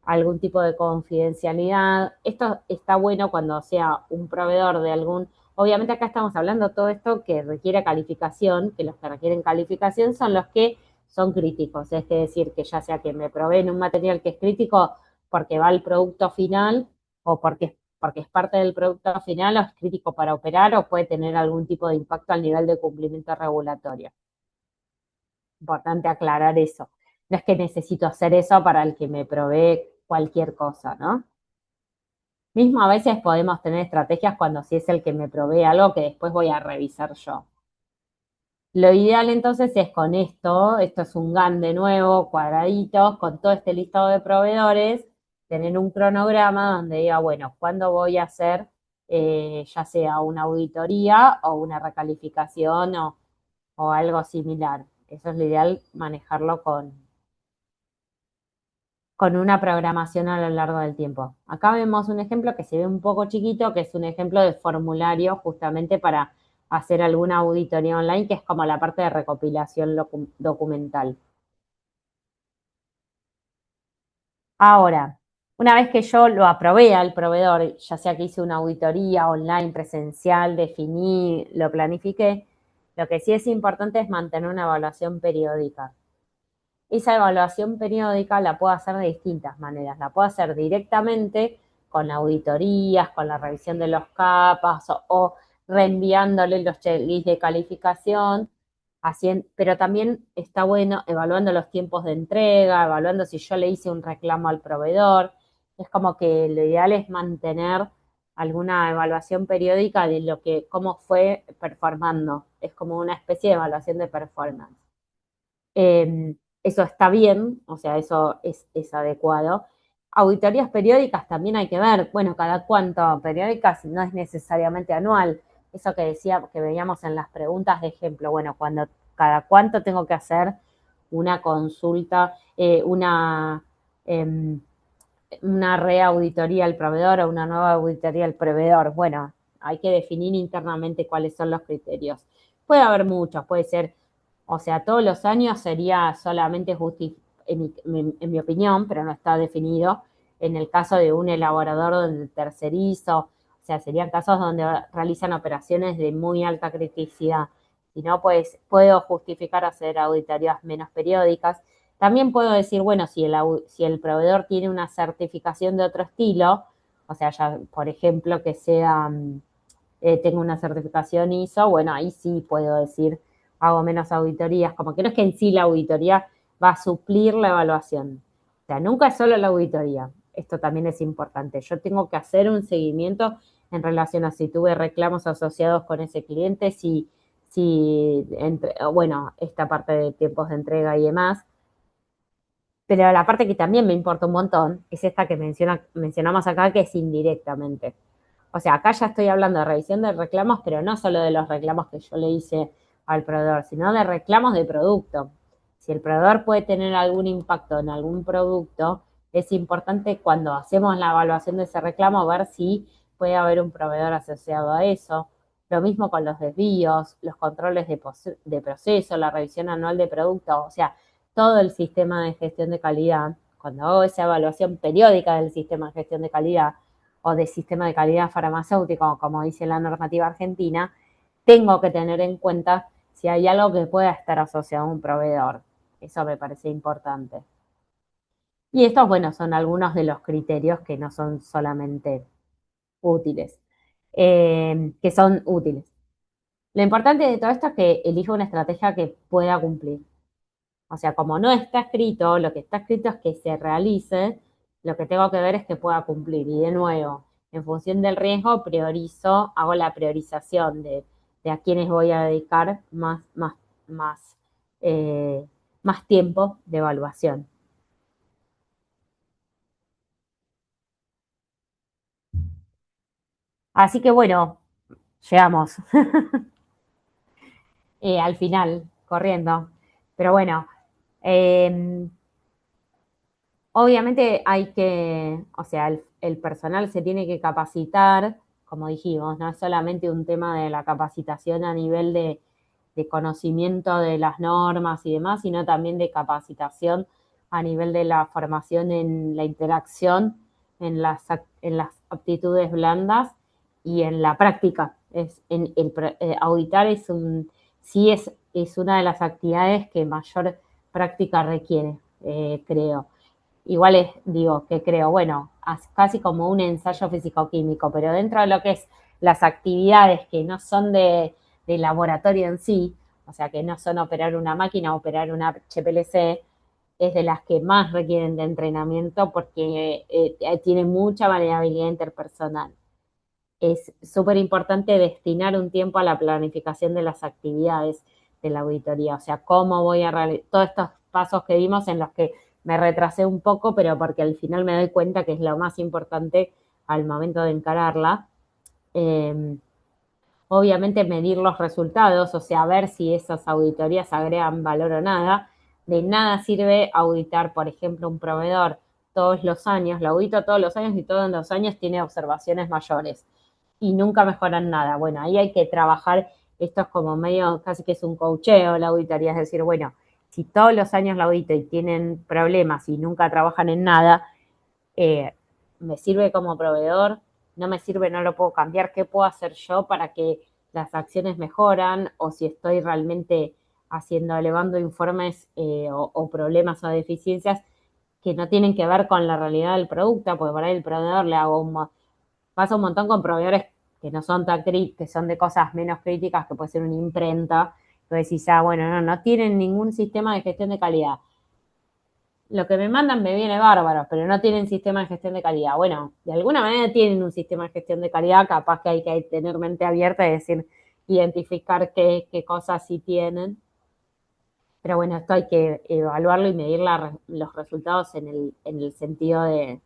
algún tipo de confidencialidad. Esto está bueno cuando sea un proveedor de algún. Obviamente acá estamos hablando de todo esto que requiere calificación, que los que requieren calificación son los que son críticos, es decir, que ya sea que me proveen un material que es crítico porque va al producto final o porque es parte del producto final o es crítico para operar o puede tener algún tipo de impacto al nivel de cumplimiento regulatorio. Importante aclarar eso. No es que necesito hacer eso para el que me provee cualquier cosa, ¿no? Mismo a veces podemos tener estrategias cuando si es el que me provee algo que después voy a revisar yo. Lo ideal entonces es con esto es un GAN de nuevo, cuadraditos, con todo este listado de proveedores, tener un cronograma donde diga, bueno, ¿cuándo voy a hacer ya sea una auditoría o una recalificación o algo similar? Eso es lo ideal, manejarlo con una programación a lo largo del tiempo. Acá vemos un ejemplo que se ve un poco chiquito, que es un ejemplo de formulario justamente para hacer alguna auditoría online, que es como la parte de recopilación documental. Ahora, una vez que yo lo aprobé al proveedor, ya sea que hice una auditoría online, presencial, definí, lo planifiqué, lo que sí es importante es mantener una evaluación periódica. Esa evaluación periódica la puedo hacer de distintas maneras. La puedo hacer directamente con auditorías, con la revisión de los capas o reenviándole los checklists de calificación, pero también está bueno evaluando los tiempos de entrega, evaluando si yo le hice un reclamo al proveedor. Es como que lo ideal es mantener alguna evaluación periódica de cómo fue performando. Es como una especie de evaluación de performance. eso está bien, o sea, eso es adecuado. Auditorías periódicas también hay que ver, bueno, cada cuánto, periódicas no es necesariamente anual. Eso que decía, que veíamos en las preguntas de ejemplo, bueno, cuando cada cuánto tengo que hacer una consulta, eh, una reauditoría al proveedor o una nueva auditoría al proveedor. Bueno, hay que definir internamente cuáles son los criterios. Puede haber muchos, puede ser, o sea, todos los años sería solamente en mi opinión, pero no está definido, en el caso de un elaborador donde tercerizo, o sea, serían casos donde realizan operaciones de muy alta criticidad. Si no, pues puedo justificar hacer auditorías menos periódicas. También puedo decir, bueno, si el proveedor tiene una certificación de otro estilo, o sea, ya, por ejemplo, que sea, tengo una certificación ISO, bueno, ahí sí puedo decir, hago menos auditorías, como que no es que en sí la auditoría va a suplir la evaluación. O sea, nunca es solo la auditoría. Esto también es importante. Yo tengo que hacer un seguimiento en relación a si tuve reclamos asociados con ese cliente, bueno, esta parte de tiempos de entrega y demás. Pero la parte que también me importa un montón es esta que mencionamos acá, que es indirectamente. O sea, acá ya estoy hablando de revisión de reclamos, pero no solo de los reclamos que yo le hice al proveedor, sino de reclamos de producto. Si el proveedor puede tener algún impacto en algún producto, es importante cuando hacemos la evaluación de ese reclamo ver si puede haber un proveedor asociado a eso. Lo mismo con los desvíos, los controles de proceso, la revisión anual de producto. O sea, todo el sistema de gestión de calidad, cuando hago esa evaluación periódica del sistema de gestión de calidad o del sistema de calidad farmacéutico, como dice la normativa argentina, tengo que tener en cuenta si hay algo que pueda estar asociado a un proveedor. Eso me parece importante. Y estos, bueno, son algunos de los criterios que no son solamente útiles, que son útiles. Lo importante de todo esto es que elija una estrategia que pueda cumplir. O sea, como no está escrito, lo que está escrito es que se realice, lo que tengo que ver es que pueda cumplir. Y de nuevo, en función del riesgo, hago la priorización de a quienes voy a dedicar más, eh, más tiempo de evaluación. Así que bueno, llegamos al final, corriendo. Pero bueno, eh, obviamente o sea, el personal se tiene que capacitar, como dijimos, no es solamente un tema de la capacitación a nivel de conocimiento de las normas y demás, sino también de capacitación a nivel de la formación en la interacción, en las aptitudes blandas y en la práctica. Auditar sí es una de las actividades que mayor práctica requiere, creo. Igual digo, que creo, bueno, casi como un ensayo físico-químico, pero dentro de lo que es las actividades que no son de laboratorio en sí, o sea, que no son operar una máquina o operar una HPLC, es de las que más requieren de entrenamiento porque tiene mucha variabilidad interpersonal. Es súper importante destinar un tiempo a la planificación de las actividades de la auditoría, o sea, cómo voy a realizar todos estos pasos que vimos en los que me retrasé un poco, pero porque al final me doy cuenta que es lo más importante al momento de encararla. Eh, Obviamente medir los resultados, o sea, ver si esas auditorías agregan valor o nada. De nada sirve auditar, por ejemplo, un proveedor todos los años, lo audito todos los años y todos los años tiene observaciones mayores y nunca mejoran nada. Bueno, ahí hay que trabajar, esto es como medio, casi que es un coacheo la auditoría, es decir, bueno, si todos los años la audito y tienen problemas y nunca trabajan en nada, eh, me sirve como proveedor, no me sirve, no lo puedo cambiar, ¿qué puedo hacer yo para que las acciones mejoran o si estoy realmente elevando informes o problemas o deficiencias que no tienen que ver con la realidad del producto, porque por ahí el proveedor pasa un montón con proveedores que no son tan que son de cosas menos críticas, que puede ser una imprenta, entonces decís, bueno, no tienen ningún sistema de gestión de calidad. Lo que me mandan me viene bárbaro, pero no tienen sistema de gestión de calidad. Bueno, de alguna manera tienen un sistema de gestión de calidad, capaz que hay que tener mente abierta y decir, identificar qué cosas sí tienen. Pero bueno, esto hay que evaluarlo y medir los resultados en el sentido de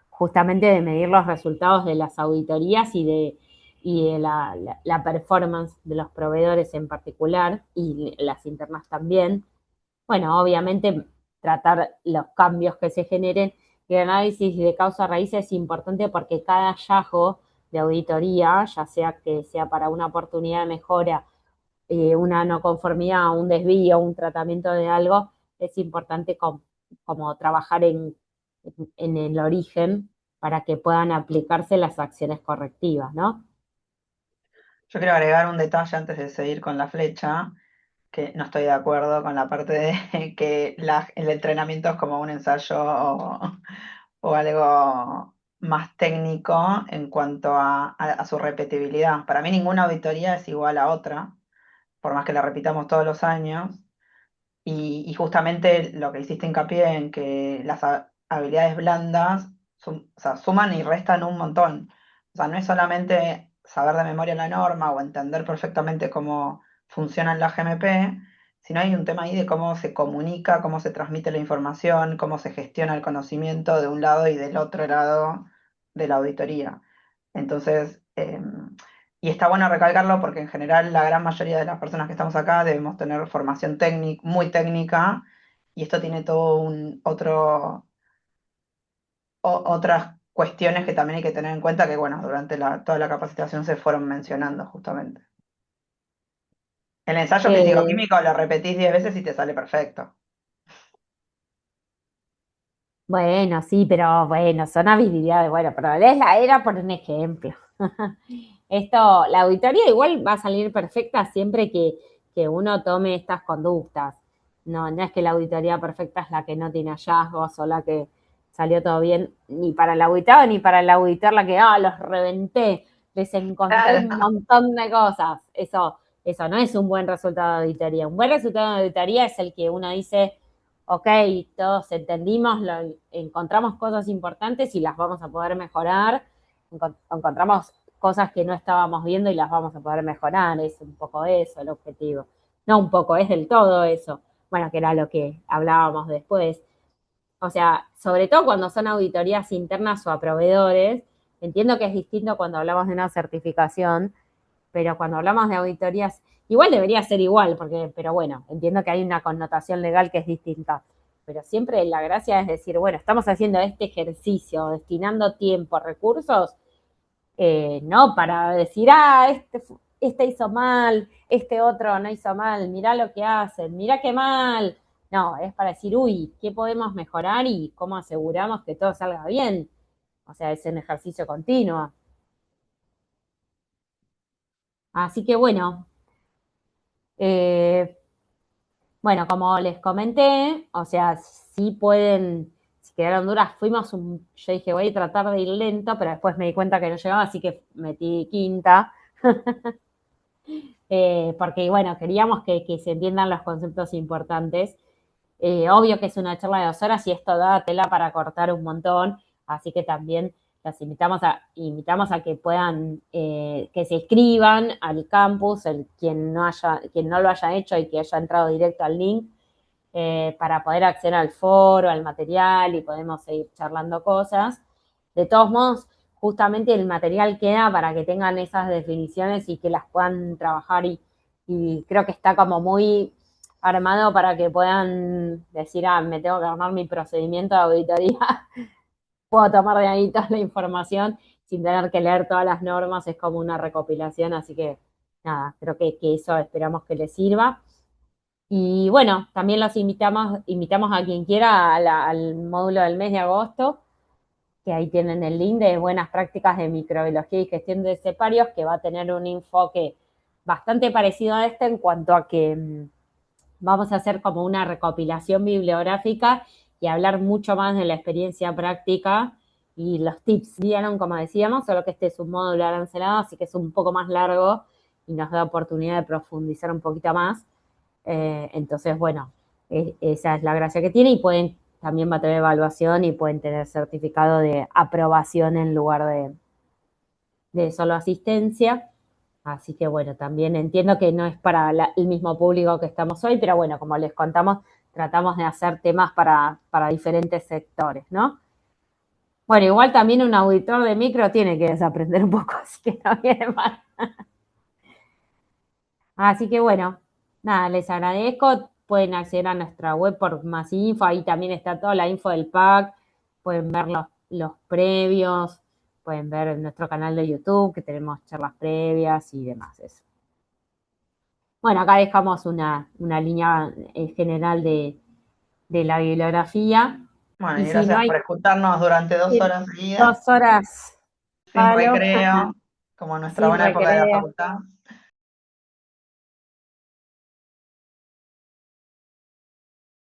justamente de medir los resultados de las auditorías y de la performance de los proveedores en particular y las internas también. Bueno, obviamente tratar los cambios que se generen y el análisis de causa raíz es importante porque cada hallazgo de auditoría, ya sea que sea para una oportunidad de mejora, una no conformidad, un desvío, un tratamiento de algo, es importante como trabajar en el origen para que puedan aplicarse las acciones correctivas, ¿no? Yo quiero agregar un detalle antes de seguir con la flecha, que no estoy de acuerdo con la parte de que el entrenamiento es como un ensayo o algo más técnico en cuanto a su repetibilidad. Para mí ninguna auditoría es igual a otra, por más que la repitamos todos los años. Y justamente lo que hiciste hincapié en que las habilidades blandas o sea, suman y restan un montón. O sea, no es solamente saber de memoria la norma o entender perfectamente cómo funcionan las GMP, sino hay un tema ahí de cómo se comunica, cómo se transmite la información, cómo se gestiona el conocimiento de un lado y del otro lado de la auditoría. Entonces, y está bueno recalcarlo porque en general la gran mayoría de las personas que estamos acá debemos tener formación técnica, muy técnica, y esto tiene todo un otras cuestiones que también hay que tener en cuenta que, bueno, durante toda la capacitación se fueron mencionando justamente. El ensayo Eh, físico-químico lo repetís 10 veces y te sale perfecto. bueno, sí, pero bueno, son habilidades, bueno, pero era por un ejemplo. Esto, la auditoría igual va a salir perfecta siempre que uno tome estas conductas. No, no es que la auditoría perfecta es la que no tiene hallazgos o la que salió todo bien, ni para el auditado ni para el auditor la que, los reventé, les encontré Claro. un montón de cosas. Eso no es un buen resultado de auditoría. Un buen resultado de auditoría es el que uno dice, ok, todos entendimos, encontramos cosas importantes y las vamos a poder mejorar, encontramos cosas que no estábamos viendo y las vamos a poder mejorar, es un poco eso el objetivo. No un poco, es del todo eso. Bueno, que era lo que hablábamos después. O sea, sobre todo cuando son auditorías internas o a proveedores, entiendo que es distinto cuando hablamos de una certificación, pero cuando hablamos de auditorías, igual debería ser igual, pero bueno, entiendo que hay una connotación legal que es distinta. Pero siempre la gracia es decir, bueno, estamos haciendo este ejercicio, destinando tiempo, recursos, no para decir, este hizo mal, este otro no hizo mal, mirá lo que hacen, mirá qué mal. No, es para decir, uy, ¿qué podemos mejorar y cómo aseguramos que todo salga bien? O sea, es un ejercicio continuo. Así que bueno, eh, bueno, como les comenté, o sea, sí pueden, si quedaron duras, yo dije, voy a tratar de ir lento, pero después me di cuenta que no llegaba, así que metí quinta, porque bueno, queríamos que se entiendan los conceptos importantes. Obvio que es una charla de 2 horas y esto da tela para cortar un montón, así que también las invitamos a que puedan, que se inscriban al campus, quien no lo haya hecho y que haya entrado directo al link, para poder acceder al foro, al material y podemos seguir charlando cosas. De todos modos, justamente el material queda para que tengan esas definiciones y que las puedan trabajar y creo que está como muy armado para que puedan decir, me tengo que armar mi procedimiento de auditoría, puedo tomar de ahí toda la información sin tener que leer todas las normas, es como una recopilación, así que nada, creo que eso esperamos que les sirva. Y bueno, también invitamos a quien quiera al módulo del mes de agosto, que ahí tienen el link de buenas prácticas de microbiología y gestión de ceparios, que va a tener un enfoque bastante parecido a este en cuanto a que vamos a hacer como una recopilación bibliográfica y hablar mucho más de la experiencia práctica y los tips, ¿vieron? Como decíamos, solo que este es un módulo arancelado, así que es un poco más largo y nos da oportunidad de profundizar un poquito más. Entonces, bueno, esa es la gracia que tiene y también va a tener evaluación y pueden tener certificado de aprobación en lugar de solo asistencia. Así que bueno, también entiendo que no es para el mismo público que estamos hoy, pero bueno, como les contamos, tratamos de hacer temas para diferentes sectores, ¿no? Bueno, igual también un auditor de micro tiene que desaprender un poco, así que no viene mal. Así que bueno, nada, les agradezco. Pueden acceder a nuestra web por más info. Ahí también está toda la info del pack. Pueden ver los previos. Pueden ver en nuestro canal de YouTube que tenemos charlas previas y demás. Eso. Bueno, acá dejamos una línea general de la bibliografía. Bueno, Y y si no gracias hay por escucharnos durante 2 horas seguidas, 2 horas, sin palo, recreo, como en nuestra sin buena época de la recreo. facultad.